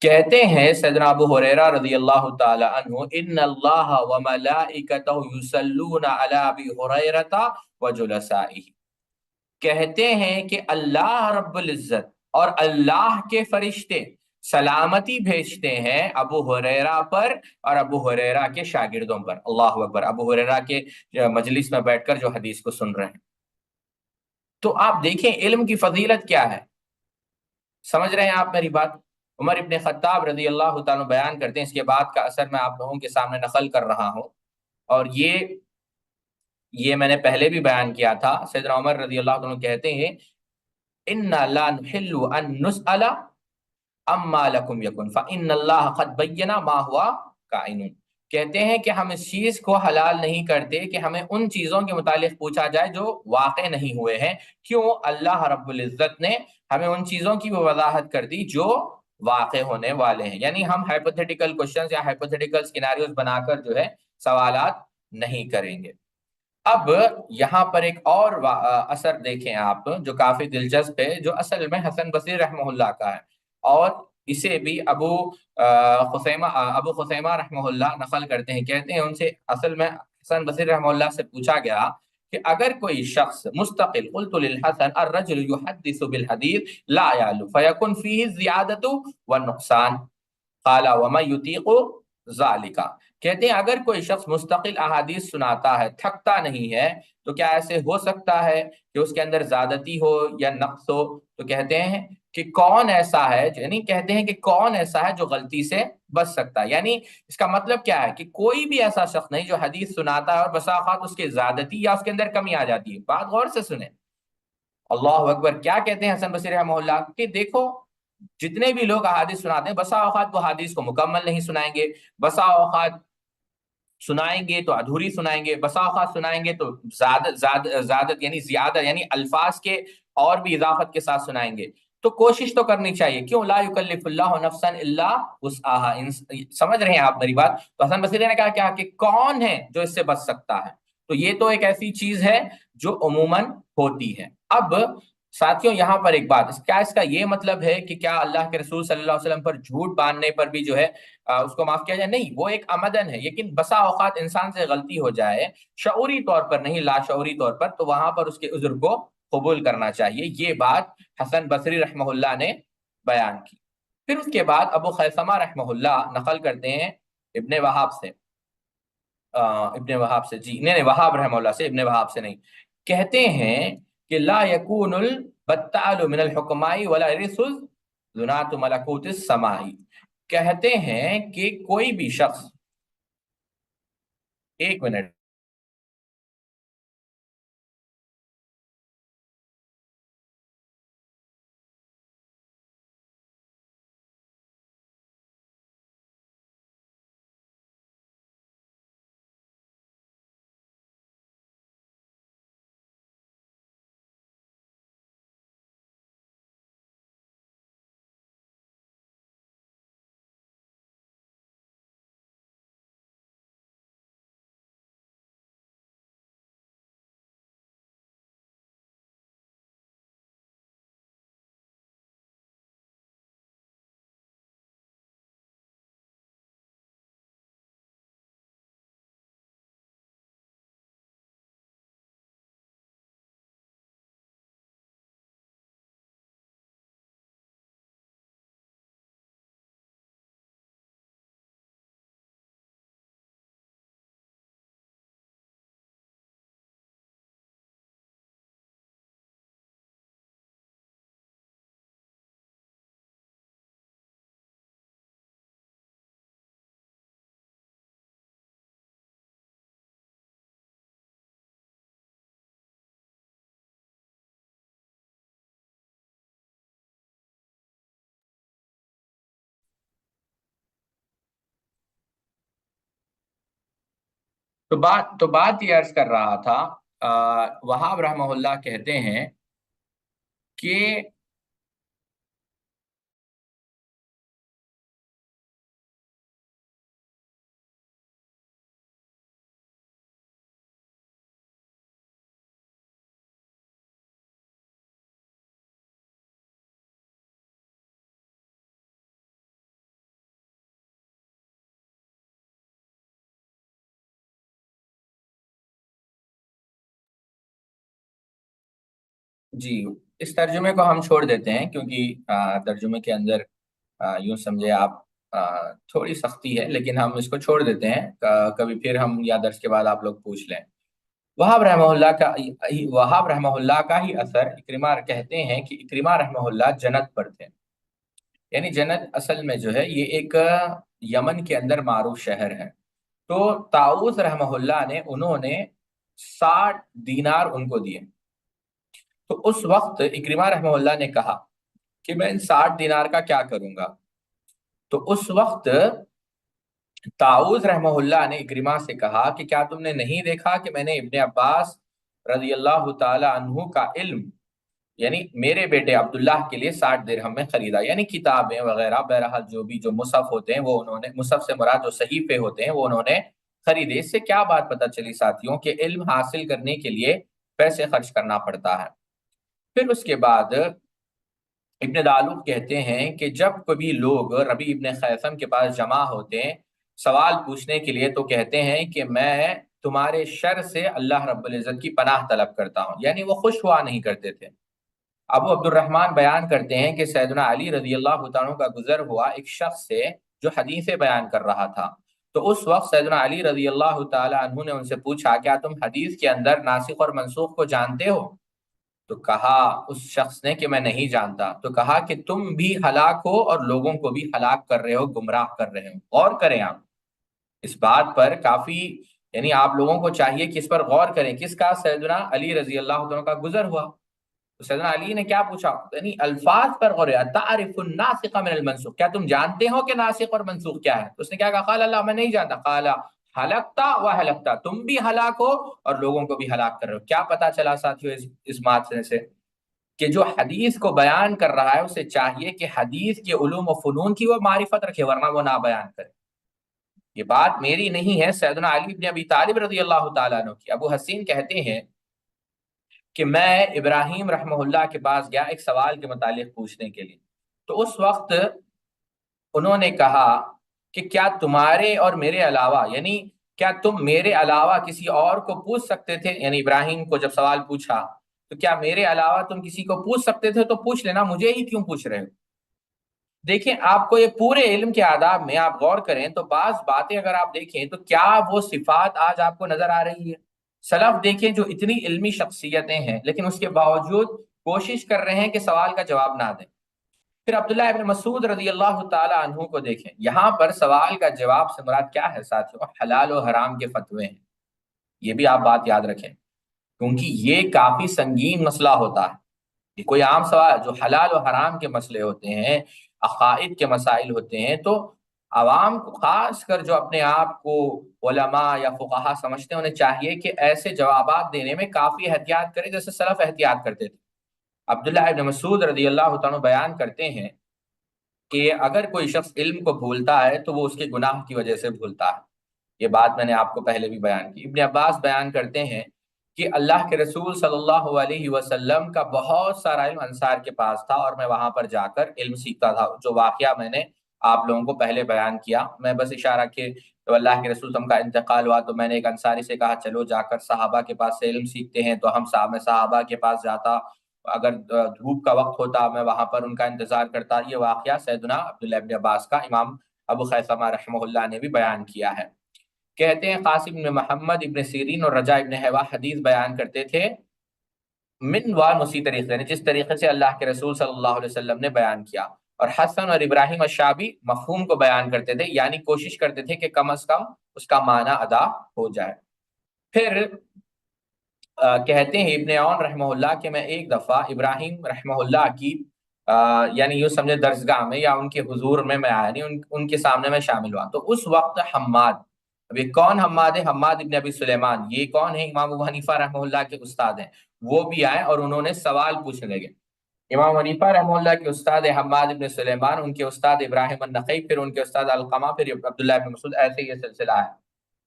کہتے ہیں سیدنا ابو ہریرہ رضی اللہ تعالی عنہ ان اللہ وملائکتہ یصلون علی ابی ہریرہ وجلسائہ، کہتے ہیں کہ اللہ رب العزت اور اللہ کے فرشتے سلامتی بھیجتے ہیں ابو ہریرہ پر اور ابو ہریرہ کے شاگردوں پر۔ اللہ اکبر، ابو ہریرہ کے مجلس میں بیٹھ کر جو حدیث کو سن رہے ہیں۔ تو آپ دیکھیں علم کی فضیلت کیا ہے، سمجھ رہے ہیں آپ میری بات؟ عمر ابن خطاب رضی اللہ تعالیٰ بیان کرتے ہیں، اس کے بعد کا اثر میں آپ لوگوں کے سامنے نقل کر رہا ہوں، اور یہ میں نے پہلے بھی بیان کیا تھا۔ سیدنا عمر رضی اللہ عنہ کہتے ہیں اِنَّا لَا نُحِلُّ أَن نُسْأَلَ أَمَّا لَكُمْ يَكُنْ فَإِنَّ اللَّهَ قَدْ بَيَّنَ مَا هُوَ كَائِنٌ، کہتے ہیں کہ ہم اس چیز کو حلال نہیں کرتے کہ ہمیں ان چیزوں کے متعلق پوچھا جائے جو واقع نہیں ہوئے ہیں، کیوں؟ اللہ رب العزت نے ہمیں ان چیزوں کی وہ وضاحت کر دی جو واقع ہونے والے ہیں، یعنی ہم ہائپوتھیٹیکل کوشچنز یا ہائپوتھیٹیکل سیناریوز بنا کر جو ہے سوالات نہیں کریں گے۔ اب یہاں پر ایک اور اثر دیکھیں آپ جو کافی دلچسپ ہے، جو اصل میں حسن بصری رحمہ اللہ کا ہے، اور اسے بھی ابو خثیمہ رحمہ اللہ نقل کرتے ہیں، کہتے ہیں ان سے اصل میں حسن بصری رحمہ اللہ سے پوچھا گیا کہ اگر کوئی شخص مستقل، قلت للحسن الرجل يحدث بالحديث لا يعلو فيكون فيه الزيادة والنقصان قال وما يطيق ذلك، کہتے ہیں اگر کوئی شخص مستقل احادیث سناتا ہے، تھکتا نہیں ہے، تو کیا ایسے ہو سکتا ہے کہ اس کے اندر زیادتی ہو یا نقص ہو؟ تو کہتے ہیں کہ کون ایسا ہے، یعنی کہتے ہیں کہ کون ایسا ہے جو غلطی سے بچ سکتا ہے، یعنی اس کا مطلب کیا ہے کہ کوئی بھی ایسا شخص نہیں جو حدیث سناتا ہے اور بسا اوقات اس کے زیادتی یا اس کے اندر کمی آ جاتی ہے۔ بات غور سے سنیں، اللہ اکبر، کیا کہتے ہیں حسن بصری رحمہ اللہ کہ دیکھو جتنے بھی لوگ احادیث سناتے ہیں بسا اوقات وہ حدیث کو مکمل نہیں سنائیں گے، بسا اوقات سنائیں گے تو ادھوری سنائیں گے، بسا اوقات سنائیں گے تو زیادت یعنی زیادہ یعنی الفاظ کے اور بھی اضافت کے ساتھ سنائیں گے۔ تو کوشش تو کرنی چاہیے، کیوں؟ لا یکلف اللہ نفسا الا وسعها، سمجھ رہے ہیں آپ میری بات؟ تو حسن بصری نے کہا کیا کہ کون ہے جو اس سے بچ سکتا ہے؟ تو یہ تو ایک ایسی چیز ہے جو عموماً ہوتی ہے۔ اب ساتھیوں یہاں پر ایک بات، کیا اس کا یہ مطلب ہے کہ کیا اللہ کے رسول صلی اللہ علیہ وسلم پر جھوٹ باندھنے پر بھی جو ہے اس کو معاف کیا جائے؟ نہیں، وہ ایک عمدن ہے، لیکن بسا اوقات انسان سے غلطی ہو جائے شعوری طور پر نہیں، لاشعوری طور پر، تو وہاں پر اس کے عذر کو قبول کرنا چاہیے۔ یہ بات حسن بصری رحمہ اللہ نے بیان کی۔ پھر اس کے بعد ابو خیثمہ رحمہ اللہ نقل کرتے ہیں ابن وہاب سے، ابن وہاب سے، جی نہیں وہاب رحمہ اللہ سے، ابن وہاب سے نہیں، کہتے ہیں کہ لا یکون البتال من الحکماء ولا یرث ذنات ملکوت السماء، کہتے ہیں کہ کوئی بھی شخص، ایک منٹ، تو بات یہ عرض کر رہا تھا، وہاب رحمہ اللہ کہتے ہیں کہ جی اس ترجمے کو ہم چھوڑ دیتے ہیں، کیونکہ ترجمے کے اندر یوں سمجھے آپ تھوڑی سختی ہے، لیکن ہم اس کو چھوڑ دیتے ہیں، کبھی پھر ہم یا درس کے بعد آپ لوگ پوچھ لیں۔ وہاب رحمہ اللہ کا ہی اثر، اکرمہ کہتے ہیں کہ اکرمہ رحمہ اللہ جنت پر تھے، یعنی جنت اصل میں جو ہے یہ ایک یمن کے اندر معروف شہر ہے۔ تو طاؤس رحمہ اللہ نے، انہوں نے 60 دینار ان کو دیے۔ تو اس وقت اکرمہ رحمہ اللہ نے کہا کہ میں ان 60 دینار کا کیا کروں گا؟ تو اس وقت طاؤس رحمہ اللہ نے اکرمہ سے کہا کہ کیا تم نے نہیں دیکھا کہ میں نے ابن عباس رضی اللہ تعالی عنہ کا علم، یعنی میرے بیٹے عبداللہ کے لیے 60 درہم میں خریدا، یعنی کتابیں وغیرہ، بہرحال جو مصحف ہوتے ہیں وہ انہوں نے، مصحف سے مراد جو صحیفے ہوتے ہیں وہ انہوں نے خریدے۔ اس سے کیا بات پتہ چلی ساتھیوں کہ علم حاصل کرنے کے لیے پیسے خرچ کرنا پڑتا ہے۔ پھر اس کے بعد ابن دالوق کہتے ہیں کہ جب کبھی لوگ ربیع ابن خیثم کے پاس جمع ہوتے ہیں سوال پوچھنے کے لیے، تو کہتے ہیں کہ میں تمہارے شر سے اللہ رب العزت کی پناہ طلب کرتا ہوں، یعنی وہ خوش ہوا نہیں کرتے تھے۔ ابو عبد الرحمن بیان کرتے ہیں کہ سیدنا علی رضی اللہ تعالیٰ کا گزر ہوا ایک شخص سے جو حدیثیں بیان کر رہا تھا، تو اس وقت سیدنا علی رضی اللہ تعالیٰ عنہ نے ان سے پوچھا کیا تم حدیث کے اندر ناسخ اور منسوخ کو جانتے ہو؟ تو کہا اس شخص نے کہ میں نہیں جانتا۔ تو کہا کہ تم بھی ہلاک ہو اور لوگوں کو بھی ہلاک کر رہے ہو، گمراہ کر رہے ہو۔ غور کریں آپ اس بات پر، کافی یعنی آپ لوگوں کو چاہیے کہ اس پر غور کریں، کس کا؟ سیدنا علی رضی اللہ عنہ کا گزر ہوا۔ تو سیدنا علی نے کیا پوچھا؟ یعنی الفاظ پر غور ہے، تعرف الناسخ من المنسوخ، کیا تم جانتے ہو کہ ناسخ اور منسوخ کیا ہے؟ تو اس نے کیا کہا؟ قال اللہ، میں نہیں جانتا۔ قال ہلکتا و ہلکتا، تم بھی ہلاک ہو اور لوگوں کو بھی ہلاک کر رہے ہو۔ کیا پتا چلا ساتھیو اس بات سے کہ جو حدیث کو بیان کر رہا ہے اسے چاہیے کہ حدیث کے علوم و فنون کی وہ معرفت رکھے، ورنہ وہ نہ بیان کرے۔ یہ بات میری نہیں ہے، سیدنا علی بن ابی طالب رضی اللہ تعالیٰ عنہ کی۔ ابو حسین کہتے ہیں کہ میں ابراہیم رحمہ اللہ کے پاس گیا ایک سوال کے متعلق پوچھنے کے لیے، تو اس وقت انہوں نے کہا کہ کیا تمہارے اور میرے علاوہ، یعنی کیا تم میرے علاوہ کسی اور کو پوچھ سکتے تھے؟ یعنی ابراہیم کو جب سوال پوچھا تو کیا میرے علاوہ تم کسی کو پوچھ سکتے تھے؟ تو پوچھ لینا، مجھے ہی کیوں پوچھ رہے ہو؟ دیکھیں آپ کو یہ پورے علم کے آداب میں آپ غور کریں تو بعض باتیں اگر آپ دیکھیں تو کیا وہ صفات آج آپ کو نظر آ رہی ہے؟ سلف دیکھیں جو اتنی علمی شخصیتیں ہیں لیکن اس کے باوجود کوشش کر رہے ہیں کہ سوال کا جواب نہ دیں۔ پھر عبداللہ ابن مسعود رضی اللہ تعالی عنہ کو دیکھیں، یہاں پر سوال کا جواب سے مراد کیا ہے ساتھیوں؟ حلال و حرام کے فتوے ہیں، یہ بھی آپ بات یاد رکھیں، کیونکہ یہ کافی سنگین مسئلہ ہوتا ہے۔ یہ کوئی عام سوال جو حلال و حرام کے مسئلے ہوتے ہیں، عقائد کے مسائل ہوتے ہیں، تو عوام کو خاص کر جو اپنے آپ کو علماء یا فقہا سمجھتے ہیں انہیں چاہیے کہ ایسے جوابات دینے میں کافی احتیاط کریں جیسے سلف احتیاط کرتے تھے۔ عبداللہ ابن مسعود رضی اللہ تعالیٰ بیان کرتے ہیں کہ اگر کوئی شخص علم کو بھولتا ہے تو وہ اس کے گناہ کی وجہ سے بھولتا ہے۔ یہ بات میں نے آپ کو پہلے بھی بیان کی۔ ابن عباس بیان کرتے ہیں کہ اللہ کے رسول صلی اللہ علیہ وسلم کا بہت سارا علم انصار کے پاس تھا اور میں وہاں پر جا کر علم سیکھتا تھا، جو واقعہ میں نے آپ لوگوں کو پہلے بیان کیا۔ میں بس اشارہ کہ تو اللہ کے رسول کا انتقال ہوا تو میں نے ایک انصاری سے کہا چلو جا کر صحابہ کے پاس سے علم سیکھتے ہیں، تو ہم صحابہ کے پاس جاتا، اگر دھوپ کا وقت ہوتا میں وہاں پر ان کا انتظار کرتا۔ یہ واقعہ سیدنا عبداللہ ابن عباس کا امام ابو خیثمہ رحمہ اللہ نے بھی بیان کیا ہے۔ کہتے ہیں قاسم بن محمد ابن سیرین اور رجا ابن حیوہ حدیث بیان کرتے تھے من وان اسی طریقے سے جس طریقے سے اللہ کے رسول صلی اللہ علیہ وسلم نے بیان کیا، اور حسن اور ابراہیم الشعبی مفہوم کو بیان کرتے تھے، یعنی کوشش کرتے تھے کہ کم از کم اس کا معنی ادا ہو جائے۔ پھر کہتے ہیں ابن عون رحمہ اللہ کہ میں ایک دفعہ ابراہیم رحمہ اللہ کی یعنی یوں سمجھے درسگاہ میں یا ان کے حضور میں آیا، یعنی ان کے سامنے میں شامل ہوا، تو اس وقت حماد، اب یہ کون حماد ہے؟ حماد ابن ابی سلیمان، یہ کون ہے؟ امام ابو حنیفہ رحمہ اللہ کے استاد ہیں، وہ بھی آئے اور انہوں نے سوال پوچھنے لگے۔ امام حنیفہ رحمہ اللہ کے استاد حماد ابن سلیمان، ان کے استاد ابراہیم النخعی، پھر ان کے استاد علقمہ، پھر عبداللہ ابن مسعود، ایسے یہ سلسلہ ہے۔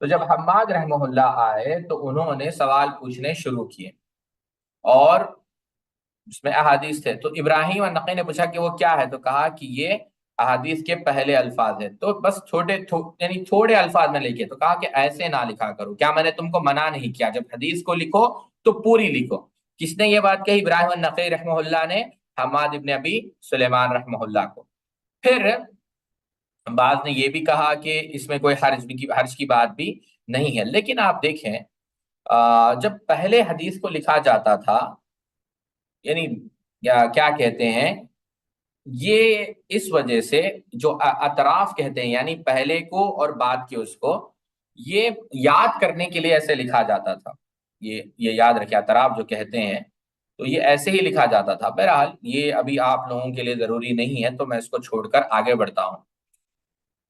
تو جب حماد رحمہ اللہ آئے تو انہوں نے سوال پوچھنے شروع کیے اور اس میں احادیث تھے، تو ابراہیم النخعی نے پوچھا کہ وہ کیا ہے، تو کہا کہ یہ احادیث کے پہلے الفاظ ہیں، تو بس یعنی تھوڑے الفاظ میں لکھے، تو کہا کہ ایسے نہ لکھا کرو، کیا میں نے تم کو منع نہیں کیا؟ جب حدیث کو لکھو تو پوری لکھو۔ کس نے یہ بات کہی؟ ابراہیم النخعی رحمہ اللہ نے حماد ابن ابی سلیمان رحمہ اللہ کو۔ پھر بعض نے یہ بھی کہا کہ اس میں کوئی حرج کی بات بھی نہیں ہے، لیکن آپ دیکھیں جب پہلے حدیث کو لکھا جاتا تھا، یعنی کیا کہتے ہیں، یہ اس وجہ سے جو اطراف کہتے ہیں یعنی پہلے کو اور بعد کے اس کو، یہ یاد کرنے کے لیے ایسے لکھا جاتا تھا، یہ یاد رکھیں اطراف جو کہتے ہیں تو یہ ایسے ہی لکھا جاتا تھا۔ بہرحال یہ ابھی آپ لوگوں کے لیے ضروری نہیں ہے تو میں اس کو چھوڑ کر آگے بڑھتا ہوں۔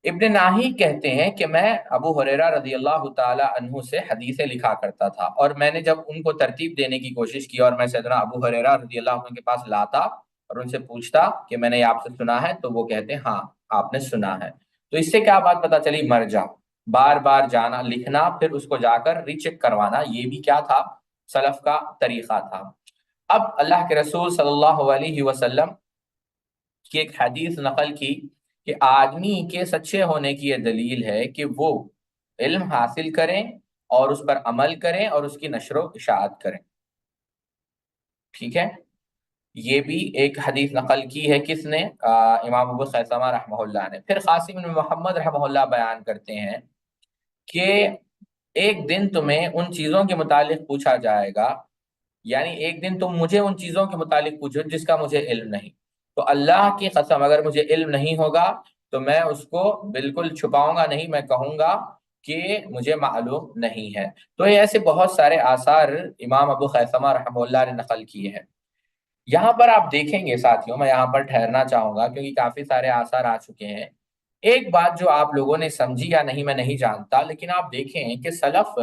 ابن ناہی کہتے ہیں کہ میں ابو ہریرہ رضی اللہ تعالی عنہ سے حدیثیں لکھا کرتا تھا، اور میں نے جب ان کو ترتیب دینے کی کوشش کی اور میں سیدنا ابو ہریرہ رضی اللہ عنہ کے پاس لاتا اور ان سے پوچھتا کہ میں نے آپ سے سنا ہے، تو وہ کہتے ہیں ہاں آپ نے سنا ہے۔ تو اس سے کیا بات پتہ چلی؟ مرجع، بار بار جانا، لکھنا، پھر اس کو جا کر ری چیک کروانا، یہ بھی کیا تھا؟ سلف کا طریقہ تھا۔ اب اللہ کے رسول صلی اللہ علیہ وسلم کی ایک حدیث نقل کی کہ آدمی کے سچے ہونے کی یہ دلیل ہے کہ وہ علم حاصل کریں اور اس پر عمل کریں اور اس کی نشر و اشاعت کریں۔ ٹھیک ہے، یہ بھی ایک حدیث نقل کی ہے کس نے؟ امام ابو خیثمہ رحمہ اللہ نے۔ پھر قاسم بن محمد رحمہ اللہ بیان کرتے ہیں کہ ایک دن تمہیں ان چیزوں کے متعلق پوچھا جائے گا، یعنی ایک دن تم مجھے ان چیزوں کے متعلق پوچھو جس کا مجھے علم نہیں، تو اللہ کی قسم اگر مجھے علم نہیں ہوگا تو میں اس کو بالکل چھپاؤں گا نہیں، میں کہوں گا کہ مجھے معلوم نہیں ہے۔ تو یہ ایسے بہت سارے آثار امام ابو خیثمہ رحمہ اللہ نے نقل کیے ہیں۔ یہاں پر آپ دیکھیں گے ساتھیوں، میں یہاں پر ٹھہرنا چاہوں گا کیونکہ کافی سارے آثار آ چکے ہیں۔ ایک بات جو آپ لوگوں نے سمجھی یا نہیں میں نہیں جانتا، لیکن آپ دیکھیں کہ سلف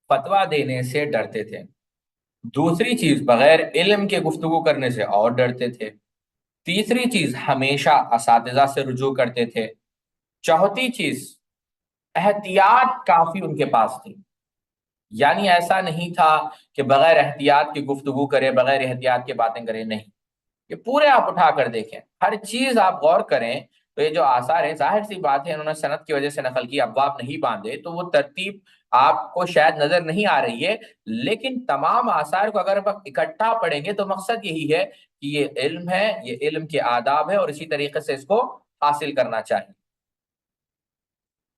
فتویٰ دینے سے ڈرتے تھے، دوسری چیز بغیر علم کے گفتگو کرنے سے اور ڈرتے تھے، تیسری چیز ہمیشہ اساتذہ سے رجوع کرتے تھے، چوتھی چیز احتیاط کافی ان کے پاس تھی، یعنی ایسا نہیں تھا کہ بغیر احتیاط کی گفتگو کرے، بغیر احتیاط کی باتیں کرے، نہیں، یہ پورے آپ اٹھا کر دیکھیں، ہر چیز آپ غور کریں تو یہ جو آثار ہیں، ظاہر سی بات ہے انہوں نے سند کی وجہ سے نقل کی، ابواب نہیں باندھے تو وہ ترتیب آپ کو شاید نظر نہیں آ رہی ہے، لیکن تمام آثار کو اگر آپ اکٹھا پڑھیں گے تو مقصد یہی ہے کہ یہ علم ہے، یہ علم کے آداب ہے اور اسی طریقے سے اس کو حاصل کرنا چاہیے۔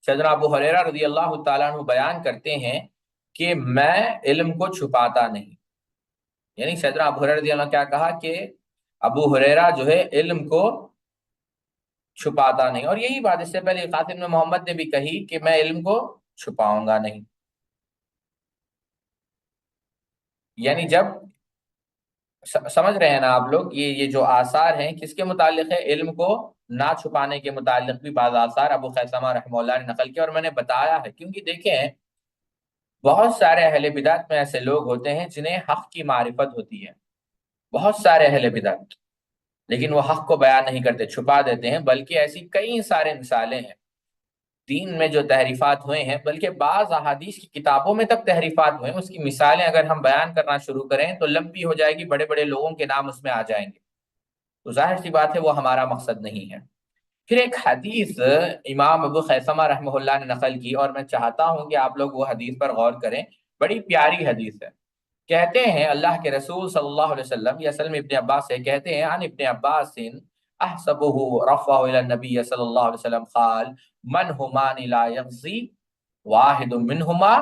سیدنا ابو ہریرہ رضی اللہ تعالیٰ عنہ بیان کرتے ہیں کہ میں علم کو چھپاتا نہیں، یعنی سیدنا ابو ہریرہ رضی اللہ عنہ کیا کہا کہ ابو ہریرہ جو ہے علم کو چھپاتا نہیں، اور یہی بات اس سے پہلے قاسم بن محمد نے بھی کہی کہ میں علم کو چھپاؤں گا نہیں۔ یعنی جب سمجھ رہے ہیں نا آپ لوگ، یہ جو آثار ہیں کس کے متعلق ہے؟ علم کو نہ چھپانے کے متعلق بھی بعض آثار ابو خیثمہ رحمہ اللہ نے نقل کیا، اور میں نے بتایا ہے کیونکہ دیکھیں بہت سارے اہل بدعت میں ایسے لوگ ہوتے ہیں جنہیں حق کی معرفت ہوتی ہے، بہت سارے اہل بدعت، لیکن وہ حق کو بیان نہیں کرتے، چھپا دیتے ہیں، بلکہ ایسی کئی سارے مثالیں ہیں دین میں جو تحریفات ہوئے ہیں، بلکہ بعض احادیث کی کتابوں میں تک تحریفات ہوئے ہیں، اس کی مثالیں اگر ہم بیان کرنا شروع کریں تو لمبی ہو جائے گی، بڑے بڑے لوگوں کے نام اس میں آ جائیں گے، تو ظاہر سی بات ہے وہ ہمارا مقصد نہیں ہے۔ پھر ایک حدیث امام ابو خیثمہ رحمہ اللہ نے نقل کی، اور میں چاہتا ہوں کہ آپ لوگ وہ حدیث پر غور کریں، بڑی پیاری حدیث ہے۔ کہتے ہیں اللہ کے رسول صلی اللہ علیہ وسلم، یہ اصل میں ابن عباس سے کہتے ہیں، عن ابن عباس احسبه رفعه الى النبي صلی اللہ علیہ وسلم قال من همان لا يغزي واحد منهما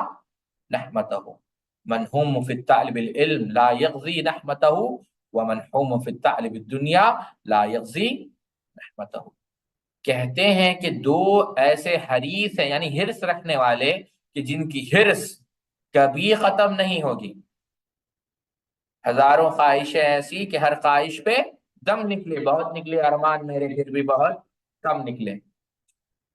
نحمته من هم في الطالب العلم لا يغزي نحمته ومن هم في الطالب الدنيا لا يغزي نحمته۔ کہتے ہیں کہ دو ایسے حریص ہیں، یعنی ہرس رکھنے والے، کہ جن کی ہرس کبھی ختم نہیں ہوگی، ہزاروں خواہشیں ایسی کہ ہر خواہش پہ دم نکلے، بہت نکلے ارمان میرے پھر بھی بہت کم نکلے۔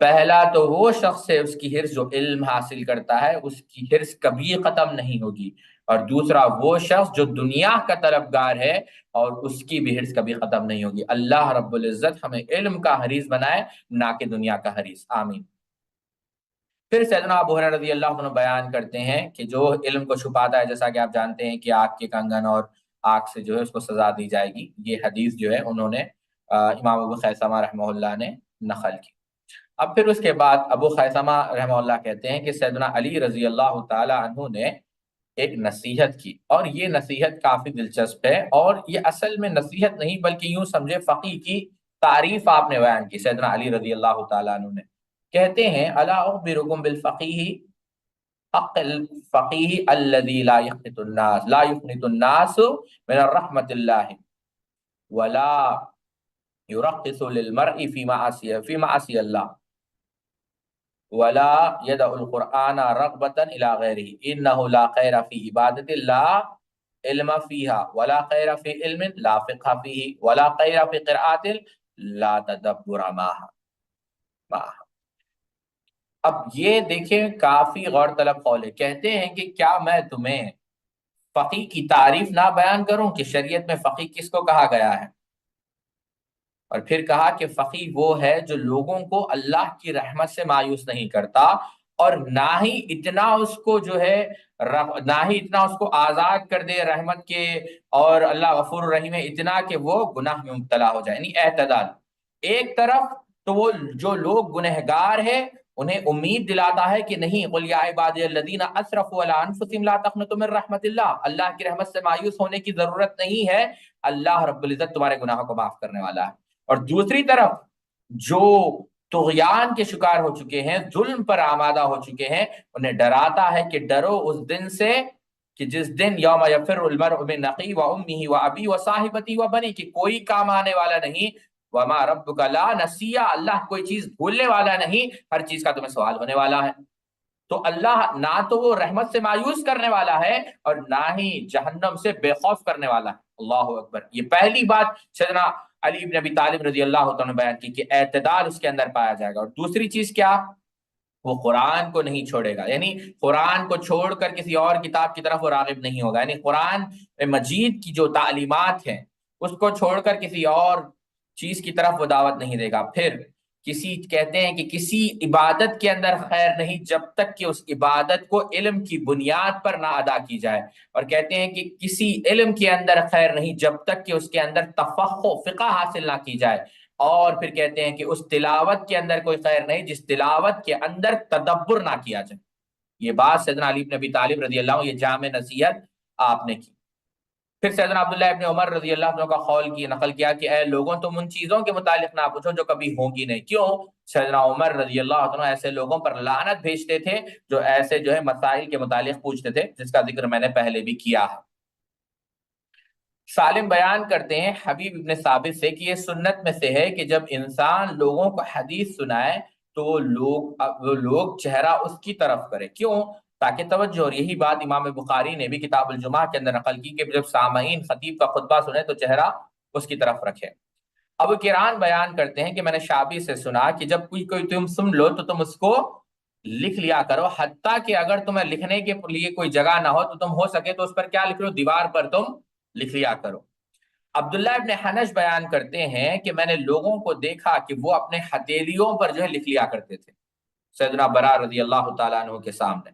پہلا تو وہ شخص ہے اس کی ہرس جو علم حاصل کرتا ہے، اس کی ہرس کبھی ختم نہیں ہوگی، اور دوسرا وہ شخص جو دنیا کا طلبگار ہے اور اس کی بھی ہرس کبھی ختم نہیں ہوگی۔ اللہ رب العزت ہمیں علم کا حریص بنائے، نہ کہ دنیا کا حریص، آمین۔ پھر سیدنا ابو ہریرہ رضی اللہ عنہ بیان کرتے ہیں کہ جو علم کو چھپاتا ہے، جیسا کہ آپ جانتے ہیں کہ آگ کے کنگن اور آگ سے جو ہے اس کو سزا دی جائے گی، یہ حدیث جو ہے انہوں نے امام ابو خیثمہ رحمہ اللہ نے نقل کی۔ اب پھر اس کے بعد ابو خیثمہ رحمہ اللہ کہتے ہیں کہ سیدنا علی رضی اللہ تعالی عنہ نے ایک نصیحت کی، اور یہ نصیحت کافی دلچسپ ہے، اور یہ اصل میں نصیحت نہیں بلکہ یوں سمجھے فقیہ کی تعریف آپ نے بیان کی سیدنا علی رضی اللہ تعالی عنہ نے۔ کہتے ہیں الا اخبرکم بالفقیہ حق الفقیہ الذی لا یقنط الناس من الرحمت اللہ ولا یرقص للمرء فی معاصی اللہ ولا يدع القرآن رغبة الى غیرہ انہ لا خیر فی عبادت لا علم فیہا ولا خیر فی علم لا فقہ فیہ ولا خیر فی قرآت لا تدبر معها۔ اب یہ دیکھیں کافی غور طلب قول ہے، کہتے ہیں کہ کیا میں تمہیں فقیہ کی تعریف نہ بیان کروں کہ شریعت میں فقیہ کس کو کہا گیا ہے؟ اور پھر کہا کہ فقیہ وہ ہے جو لوگوں کو اللہ کی رحمت سے مایوس نہیں کرتا، اور نہ ہی اتنا اس کو جو ہے نہ ہی اتنا اس کو آزاد کر دے رحمت کے، اور اللہ غفور الرحیم ہے اتنا کہ وہ گناہ میں مبتلا ہو جائے، یعنی اعتدال۔ ایک طرف تو وہ جو لوگ گنہگار ہیں انہیں امید دلاتا ہے کہ نہیں، قل یا عبادی الذین اسرفوا علی انفسہم لا تقنطوا من رحمت اللہ، اللہ کی رحمت سے مایوس ہونے کی ضرورت نہیں ہے، اللہ رب العزت تمہارے گناہوں کو معاف کرنے والا ہے۔ اور دوسری طرف جو طغیان کے شکار ہو چکے ہیں، ظلم پر آمادہ ہو چکے ہیں، انہیں ڈراتا ہے کہ ڈرو اس دن سے کہ جس دن یوم یفر المرء من اخیہ و امہ و ابی و صاحبتی و بنی، کہ کوئی کام آنے والا نہیں، وما ربک لا نسیہ، اللہ کوئی چیز بھولنے والا نہیں، ہر چیز کا تمہیں سوال ہونے والا ہے۔ تو اللہ نہ تو وہ رحمت سے مایوس کرنے والا ہے اور نہ ہی جہنم سے بے خوف کرنے والا ہے۔ اللہ اکبر۔ یہ پہلی بات سیدنا علی بن ابی طالب رضی اللہ عنہ نے بیان کی کہ اعتدال اس کے اندر پایا جائے گا، اور دوسری چیز کیا؟ وہ قرآن کو نہیں چھوڑے گا، یعنی قرآن کو چھوڑ کر کسی اور کتاب کی طرف وہ راغب نہیں ہوگا، یعنی قرآن مجید کی جو تعلیمات ہیں اس کو چھوڑ کر کسی اور چیز کی طرف وہ دعوت نہیں دے گا۔ پھر کہتے ہیں کہ کسی عبادت کے اندر خیر نہیں جب تک کہ اس عبادت کو علم کی بنیاد پر نہ ادا کی جائے، اور کہتے ہیں کہ کسی علم کے اندر خیر نہیں جب تک کہ اس کے اندر فقہ حاصل نہ کی جائے، اور پھر کہتے ہیں کہ اس تلاوت کے اندر کوئی خیر نہیں جس تلاوت کے اندر تدبر نہ کیا جائے۔ یہ بات سیدنا علی بن ابی طالب رضی اللہ عنہ، یہ جامع نصیحت آپ نے کی۔ پھر سیدنا عبداللہ ابن عمر رضی اللہ عنہ کا قول کی نقل کیا کہ اے لوگوں تم ان چیزوں کے متعلق نہ پوچھو جو کبھی ہوں گی نہیں. کیوں؟ سیدنا عمر رضی اللہ عنہ ایسے لوگوں پر لعنت بھیجتے تھے جو ایسے جو ہے مسائل کے متعلق پوچھتے تھے، جس کا ذکر میں نے پہلے بھی کیا ہے. سالم بیان کرتے ہیں حبیب ابن ثابت سے کہ یہ سنت میں سے ہے کہ جب انسان لوگوں کو حدیث سنائے تو وہ لوگ چہرہ اس کی طرف کرے. کیوں؟ تاکہ توجہ. اور یہی بات امام بخاری نے بھی کتاب الجمعہ کے اندر نقل کی کہ جب سامعین خطیب کا خطبہ سنے تو چہرہ اس کی طرف رکھے. ابو کران بیان کرتے ہیں کہ میں نے شابی سے سنا کہ جب کوئی تم سن لو تو تم اس کو لکھ لیا کرو، حتیٰ کہ اگر تمہیں لکھنے کے لیے کوئی جگہ نہ ہو تو تم ہو سکے تو اس پر کیا لکھ لو، دیوار پر تم لکھ لیا کرو. عبداللہ ابن حنش بیان کرتے ہیں کہ میں نے لوگوں کو دیکھا کہ وہ اپنے ہتھیلیوں پر جو ہے لکھ لیا کرتے تھے سیدنا برا رضی اللہ تعالیٰ عنہ کے سامنے.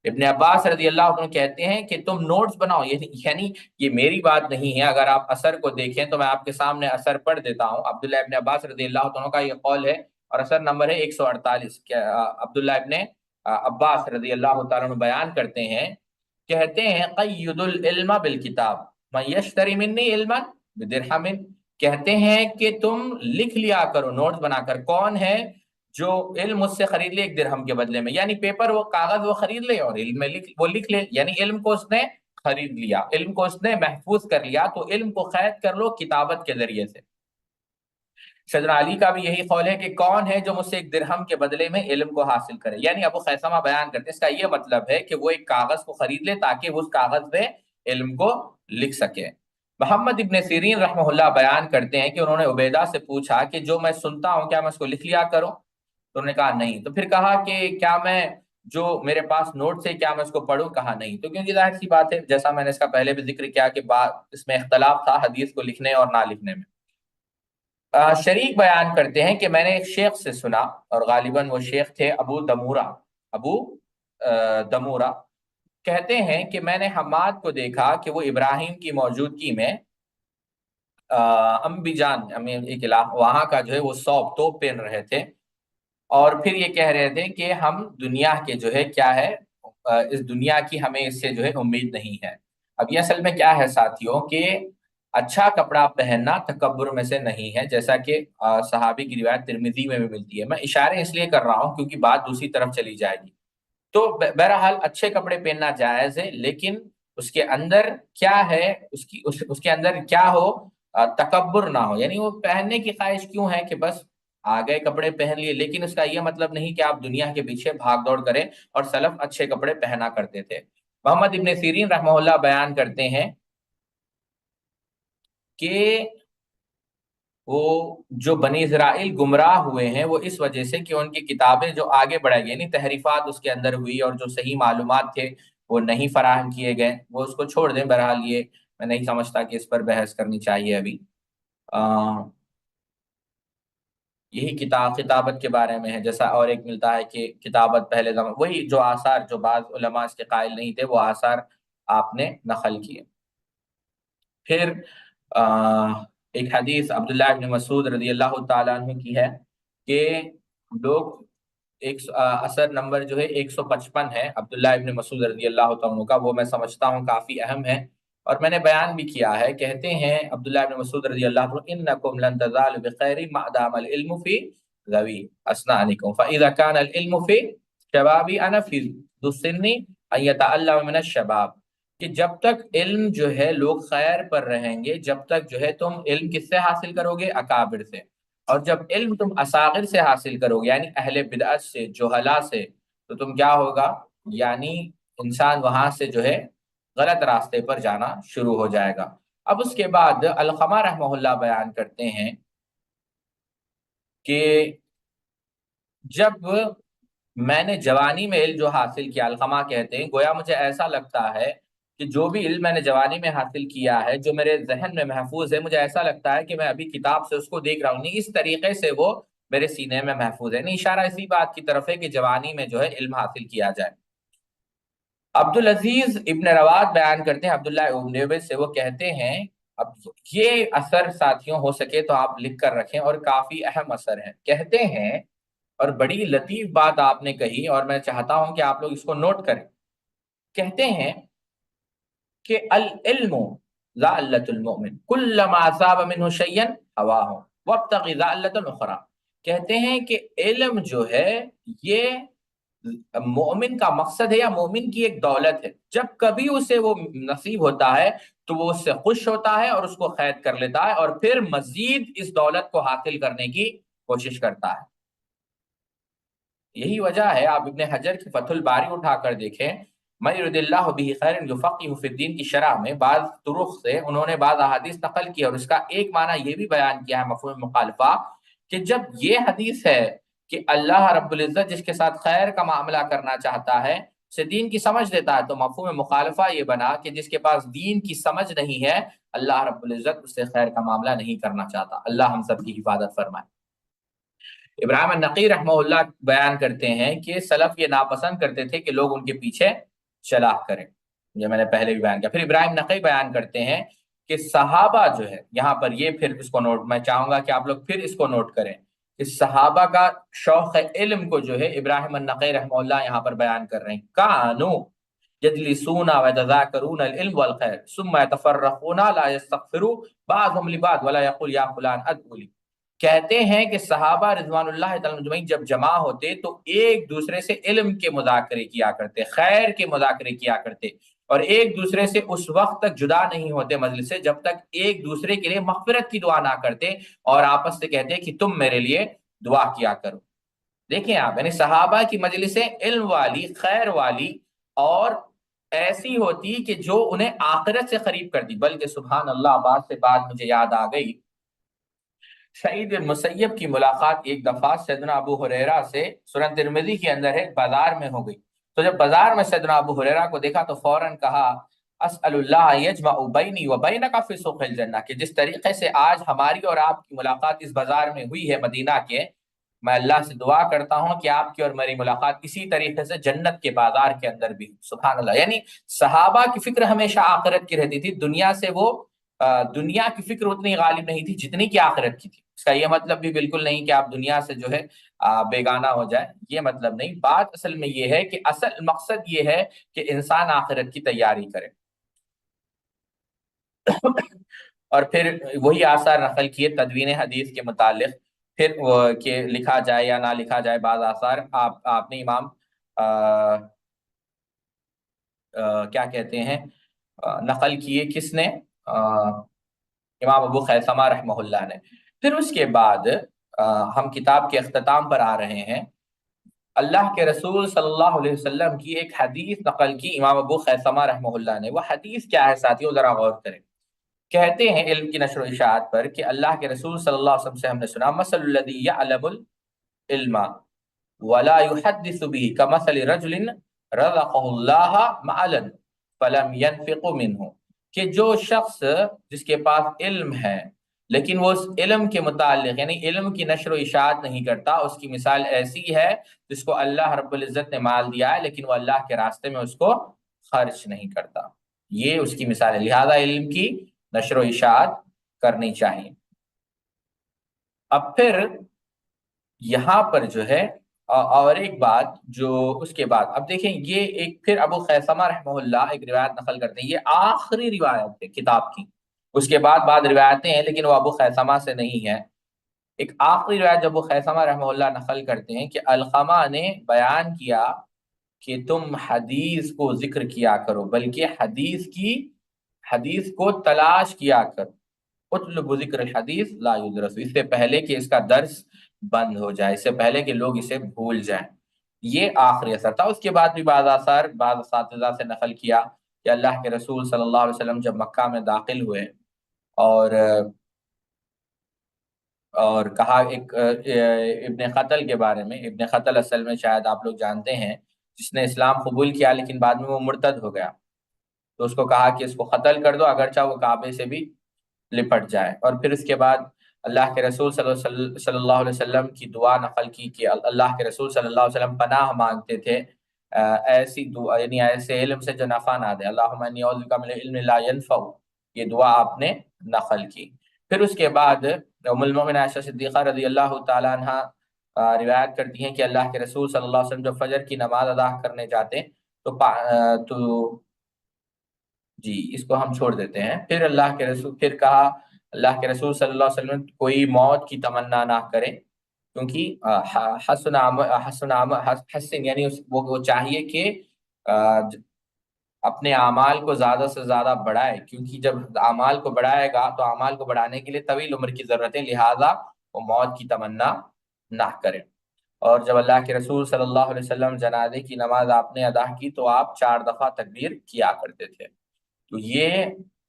ابن عباس رضی اللہ عنہ کہتے ہیں کہ تم نوٹس بناؤ، یعنی یہ میری بات نہیں ہے، اگر آپ اثر کو دیکھیں تو میں آپ کے سامنے اثر پڑھ دیتا ہوں. عبداللہ ابن عباس رضی اللہ عنہ کا یہ قول ہے اور اثر نمبر ہے 148. عبداللہ ابن عباس رضی اللہ تعالیٰ عنہ بیان کرتے ہیں، کہتے ہیں قید العلم بالکتاب من یشتری منی علما بدرہم، کہتے ہیں کہ تم لکھ لیا کرو نوٹس بنا کر، کون ہے جو علم مجھ سے خرید لے 1 درہم کے بدلے میں، یعنی پیپر وہ کاغذ وہ خرید لے اور علم میں وہ لکھ لے، یعنی علم کو اس نے خرید لیا، علم کو اس نے محفوظ کر لیا، تو علم کو قید کر لو کتابت کے ذریعے سے. سیدنا علی کا بھی یہی قول ہے کہ کون ہے جو مجھ سے 1 درہم کے بدلے میں علم کو حاصل کرے. یعنی ابو خیثمہ بیان کرتے ہیں اس کا یہ مطلب ہے کہ وہ ایک کاغذ کو خرید لے تاکہ وہ اس کاغذ پہ علم کو لکھ سکے. محمد ابن سیرین رحمہ اللہ بیان کرتے ہیں کہ انہوں نے عبیدہ سے پوچھا کہ جو میں سنتا ہوں کیا میں اس کو لکھ لیا کروں؟ تو انہوں نے کہا نہیں. تو پھر کہا کہ کیا میں جو میرے پاس نوٹ ہے کیا میں اس کو پڑھوں؟ کہا نہیں. تو کیونکہ ظاہر سی بات ہے، جیسا میں نے اس کا پہلے بھی ذکر کیا کہ اس میں اختلاف تھا حدیث کو لکھنے اور نہ لکھنے میں. شریک بیان کرتے ہیں کہ میں نے ایک شیخ سے سنا، اور غالباً وہ شیخ تھے ابو دمورہ. کہتے ہیں کہ میں نے حماد کو دیکھا کہ وہ ابراہیم کی موجودگی میں انبیجان ایک علاقہ وہاں کا جو ہے وہ توپ پہن رہے تھے، اور پھر یہ کہہ رہے تھے کہ ہم دنیا کے جو ہے کیا ہے، اس دنیا کی ہمیں اس سے جو ہے امید نہیں ہے. اب یہ اصل میں کیا ہے ساتھیوں کہ اچھا کپڑا پہننا تکبر میں سے نہیں ہے، جیسا کہ صحابی کی روایت ترمذی میں بھی ملتی ہے. میں اشارے اس لیے کر رہا ہوں کیونکہ بات دوسری طرف چلی جائے گی. تو بہرحال اچھے کپڑے پہننا جائز ہے، لیکن اس کے اندر کیا ہے، اس کے اندر کیا ہو، تکبر نہ ہو. یعنی وہ پہننے کی خواہش کیوں ہے کہ بس آگے کپڑے پہن لیے، لیکن اس کا یہ مطلب نہیں کہ آپ دنیا کے پیچھے بھاگ دوڑ کریں، اور سلف اچھے کپڑے پہنا کرتے تھے. محمد ابن سیرین رحمہ اللہ بیان کرتے ہیں کہ وہ جو بنی اسرائیل گمراہ ہوئے ہیں وہ اس وجہ سے کہ ان کی کتابیں جو آگے بڑھائی گئی، یعنی تحریفات اس کے اندر ہوئی، اور جو صحیح معلومات تھے وہ نہیں فراہم کیے گئے. وہ اس کو چھوڑ دیں، بہرحال یہ میں نہیں سمجھتا کہ اس پر بحث کرنی چاہیے ابھی. یہی کتابت کے بارے میں ہے، جیسا اور ایک ملتا ہے کہ کتابت پہلے زمان، وہی جو آثار جو بعض علماء اس کے قائل نہیں تھے وہ آثار آپ نے نقل کیے. پھر ایک حدیث عبداللہ ابن مسعود رضی اللہ تعالیٰ عنہ کی ہے کہ لوگ اثر نمبر جو ہے 155 ہے عبداللہ ابن مسعود رضی اللہ تعالیٰ عنہ کا، وہ میں سمجھتا ہوں کافی اہم ہے اور میں نے بیان بھی کیا ہے. کہتے ہیں عبداللہ ابن مسعود رضی اللہ عنہ انکم لن تزالوا بخیر ما دام العلم فی ذوی اسنانکم فاذا كان العلم فی شبابی انا فی ذو السن ان يتعلم من الشباب، کہ جب تک علم جو ہے لوگ خیر پر رہیں گے، جب تک جو ہے تم علم کس سے حاصل کرو گے؟ اکابر سے. اور جب علم تم اصاغر سے حاصل کرو گے یعنی اہل بدعت سے، جہلا سے، تو تم کیا ہوگا؟ یعنی انسان وہاں سے جو ہے غلط راستے پر جانا شروع ہو جائے گا. اب اس کے بعد علقمہ رحمہ اللہ بیان کرتے ہیں کہ جب میں نے جوانی میں علم جو حاصل کیا، علقمہ کہتے ہیں گویا مجھے ایسا لگتا ہے کہ جو بھی علم میں نے جوانی میں حاصل کیا ہے، جو میرے ذہن میں محفوظ ہے، مجھے ایسا لگتا ہے کہ میں ابھی کتاب سے اس کو دیکھ رہا ہوں، نہیں اس طریقے سے وہ میرے سینے میں محفوظ ہے. نہیں اشارہ اسی بات کی طرف ہے کہ جوانی میں جو ہے علم حاصل کیا جائے. عبدالعزیز ابن رواد بیان کرتے ہیں عبداللہ ابن عبید سے، وہ کہتے ہیں اب یہ اثر ساتھیوں ہو سکے تو آپ لکھ کر رکھیں اور کافی اہم اثر ہے. کہتے ہیں، اور بڑی لطیف بات آپ نے کہی اور میں چاہتا ہوں کہ آپ لوگ اس کو نوٹ کریں، کہتے ہیں کہ العلم ذَعْلَةُ الْمُؤْمِنِ كُلَّمَا أَصَابَ مِنْهُ شَيْئًا هَوَاهُ وَابْتَغِ ذَعْلَةً أُخْرَى۔ کہتے ہیں کہ علم جو ہے یہ مومن کا مقصد ہے یا مومن کی ایک دولت ہے، جب کبھی اسے وہ نصیب ہوتا ہے تو وہ اس سے خوش ہوتا ہے اور اس کو قید کر لیتا ہے اور پھر مزید اس دولت کو حاصل کرنے کی کوشش کرتا ہے۔ یہی وجہ ہے، آپ ابن حجر کی فتح الباری اٹھا کر دیکھیں، من یرد اللہ بہ خیر یفقہہ فی الدین کی شرح میں بعض طرق سے انہوں نے بعض احادیث نقل کی اور اس کا ایک معنی یہ بھی بیان کیا ہے مفہوم مخالفہ، کہ جب یہ حدیث ہے کہ اللہ رب العزت جس کے ساتھ خیر کا معاملہ کرنا چاہتا ہے اسے دین کی سمجھ دیتا ہے، تو مفہوم مخالفہ یہ بنا کہ جس کے پاس دین کی سمجھ نہیں ہے اللہ رب العزت اس سے خیر کا معاملہ نہیں کرنا چاہتا۔ اللہ ہم سب کی حفاظت فرمائے۔ ابراہیم النقی رحمہ اللہ بیان کرتے ہیں کہ سلف یہ ناپسند کرتے تھے کہ لوگ ان کے پیچھے چلا کریں، یہ میں نے پہلے بھی بیان کیا۔ پھر ابراہیم نقی بیان کرتے ہیں کہ صحابہ جو ہے، یہاں پر یہ پھر اس کو نوٹ، میں چاہوں گا کہ آپ لوگ پھر اس کو نوٹ کریں کہ صحابہ کا شوق علم کو جو ہے ابراہیم النقی رحمہ اللہ یہاں پر بیان کر رہے ہیں۔ کانوا یجلسون ویتذاکرون العلم والخیر ثم یتفرقون لا یستغفروا بعضهم لبعض ولا یقول یا فلان ادعو لی۔ کہتے ہیں کہ صحابہ رضوان اللہ تعالی مجمعین جب جمع ہوتے تو ایک دوسرے سے علم کے مذاکرے کیا کرتے، خیر کے مذاکرے کیا کرتے، اور ایک دوسرے سے اس وقت تک جدا نہیں ہوتے مجلس سے جب تک ایک دوسرے کے لیے مغفرت کی دعا نہ کرتے اور آپس سے کہتے کہ تم میرے لیے دعا کیا کرو۔ دیکھیں آپ، یعنی صحابہ کی مجلسیں علم والی، خیر والی اور ایسی ہوتی کہ جو انہیں آخرت سے قریب کر دی۔ بلکہ سبحان اللہ، بات سے بات مجھے یاد آ گئی، سعید بن مسیب کی ملاقات ایک دفعہ سیدنا ابو ہریرہ سے سنن ترمذی کے اندر ہے، بازار میں ہو گئی۔ تو جب بازار میں سیدنا ابو ہریرہ کو دیکھا تو فوراً کہا اسأل اللہ یجمع بینی و بینک فی سوق الجنہ، کہ جس طریقے سے آج ہماری اور آپ کی ملاقات اس بازار میں ہوئی ہے مدینہ کے، میں اللہ سے دعا کرتا ہوں کہ آپ کی اور میری ملاقات اسی طریقے سے جنت کے بازار کے اندر بھی۔ سبحان اللہ، یعنی صحابہ کی فکر ہمیشہ آخرت کی رہتی تھی، دنیا سے وہ دنیا کی فکر اتنی غالب نہیں تھی جتنی کی آخرت کی تھی۔ اس کا یہ مطلب بھی بالکل نہیں کہ آپ دنیا سے جو ہے بیگانہ ہو جائیں، یہ مطلب نہیں۔ بات اصل میں یہ ہے کہ اصل مقصد یہ ہے کہ انسان آخرت کی تیاری کرے۔ اور پھر وہی آثار نقل کیے تدوین حدیث کے متعلق، پھر کہ لکھا جائے یا نہ لکھا جائے، بعض آثار آپ نے امام کیا کہتے ہیں نقل کیے، کس نے؟ امام ابو خیثمہ رحمہ اللہ نے۔ پھر اس کے بعد ہم کتاب کے اختتام پر آ رہے ہیں۔ اللہ کے رسول صلی اللہ علیہ وسلم کی ایک حدیث نقل کی امام ابو خیثمہ رحمہ اللہ نے۔ وہ حدیث کیا ہے ساتھیو، ذرا غور کریں۔ کہتے ہیں علم کی نشر و اشاعت پر کہ اللہ کے رسول صلی اللہ علیہ وسلم سے ہم نے سنا مثل الذی یعلم العلم ولا يحدث به كمثل رجل رزقه الله معلا فلم ينفق منه، کہ جو شخص جس کے پاس علم ہے لیکن وہ اس علم کے متعلق یعنی علم کی نشر و اشاعت نہیں کرتا، اس کی مثال ایسی ہے جس کو اللہ رب العزت نے مال دیا ہے لیکن وہ اللہ کے راستے میں اس کو خرچ نہیں کرتا، یہ اس کی مثال ہے۔ لہذا علم کی نشر و اشاعت کرنی چاہیے۔ اب پھر یہاں پر جو ہے اور ایک بات جو اس کے بعد، اب دیکھیں یہ ایک پھر ابو خیثمہ رحمہ اللہ ایک روایت نقل کرتے ہیں، یہ آخری روایت ہے کتاب کی، اس کے بعد بعد روایتیں ہیں لیکن وہ ابو خیثمہ سے نہیں ہے۔ ایک آخری روایت جو ابو خیثمہ رحمہ اللہ نقل کرتے ہیں کہ علقمہ نے بیان کیا کہ تم حدیث کو ذکر کیا کرو، بلکہ حدیث کو تلاش کیا کرو، اطلب ذکر الحدیث لا یدرس، اس سے پہلے کہ اس کا درس بند ہو جائے، اس سے پہلے کہ لوگ اسے بھول جائیں۔ یہ آخری اثر تھا۔ اس کے بعد بھی بعض آثار بعض اساتذہ سے نقل کیا کہ اللہ کے رسول صلی اللہ علیہ وسلم جب مکہ میں داخل ہوئے اور کہا ایک ابن قتل کے بارے میں، ابن قتل اصل میں شاید آپ لوگ جانتے ہیں جس نے اسلام قبول کیا لیکن بعد میں وہ مرتد ہو گیا، تو اس کو کہا کہ اس کو قتل کر دو اگرچہ وہ کعبے سے بھی لپٹ جائے۔ اور پھر اس کے بعد اللہ کے رسول صلی اللہ علیہ وسلم کی دعا نقل کی کہ اللہ کے رسول صلی اللہ علیہ وسلم پناہ مانگتے تھے ایسی دعا، یعنی ایسے علم سے جو نفع نہ دے، اللہم انی اعوذ بک من العلم لا ينفع، یہ دعا آپ نے نقل کی۔ پھر اس کے بعد ام المؤمنین عائشہ صدیقہ رضی اللہ تعالی عنہ روایت کرتی ہیں کہ اللہ کے رسول صلی اللہ علیہ وسلم جب فجر کی نماز ادا کرنے جاتے تو جی اس کو ہم چھوڑ دیتے ہیں۔ پھر اللہ کے رسول پھر کہا اللہ کے رسول صلی اللہ علیہ وسلم کوئی موت کی تمنا نہ کرے، کیونکہ حسن یعنی وہ چاہیے کہ اپنے اعمال کو زیادہ سے زیادہ بڑھائے، کیونکہ جب اعمال کو بڑھائے گا تو اعمال کو بڑھانے کے لیے طویل عمر کی ضرورت ہے، لہذا وہ موت کی تمنا نہ کرے۔ اور جب اللہ کے رسول صلی اللہ علیہ وسلم جنازے کی نماز آپ نے ادا کی تو آپ 4 دفعہ تکبیر کیا کرتے تھے۔ تو یہ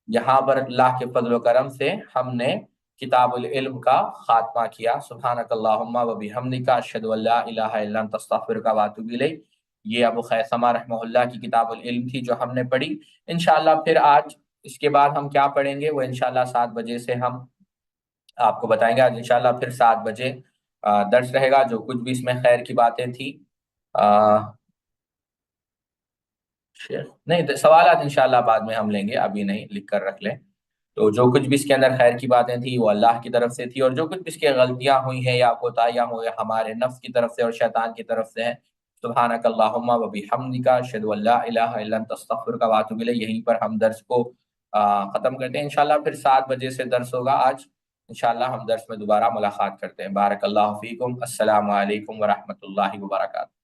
یہاں پر اللہ کے فضل و کرم سے ہم نے کتاب العلم کا خاتمہ کیا۔ سبحانک اللہم و بحمدک، اشہد ان لا الہ الا انت، استغفرک و اتوب الیک۔ یہ ابو خیثمہ رحمہ اللہ کی کتاب العلم تھی جو ہم نے پڑھی۔ انشاءاللہ پھر آج اس کے بعد ہم کیا پڑھیں گے وہ انشاءاللہ 7 بجے سے ہم آپ کو بتائیں گے۔ آج انشاءاللہ پھر 7 بجے درس رہے گا، جو کچھ بھی اس میں خیر کی باتیں تھیں نہیں سوالات انشاءاللہ بعد میں ہم لیں گے، ابھی نہیں، لکھ کر رکھ لیں۔ تو جو کچھ بھی اس کے اندر خیر کی باتیں تھیں وہ اللہ کی طرف سے تھی، اور جو کچھ بھی اس کی غلطیاں ہوئی ہیں یا کوتاہیاں ہوئی ہیں ہمارے نفس کی طرف سے اور شیطان کی طرف سے ہیں۔ سبحانک اللہم و بحمدک، اشہد ان لا الہ الا انت، استغفرک و اتوب الیک۔ یہیں پر ہم درس کو ختم کرتے ہیں۔ انشاءاللہ پھر 7 بجے سے درس ہوگا آج، انشاءاللہ ہم درس میں دوبارہ ملاقات کرتے ہیں۔ بارک اللہ فیکم، السلام علیکم ورحمۃ اللہ وبرکاتہ۔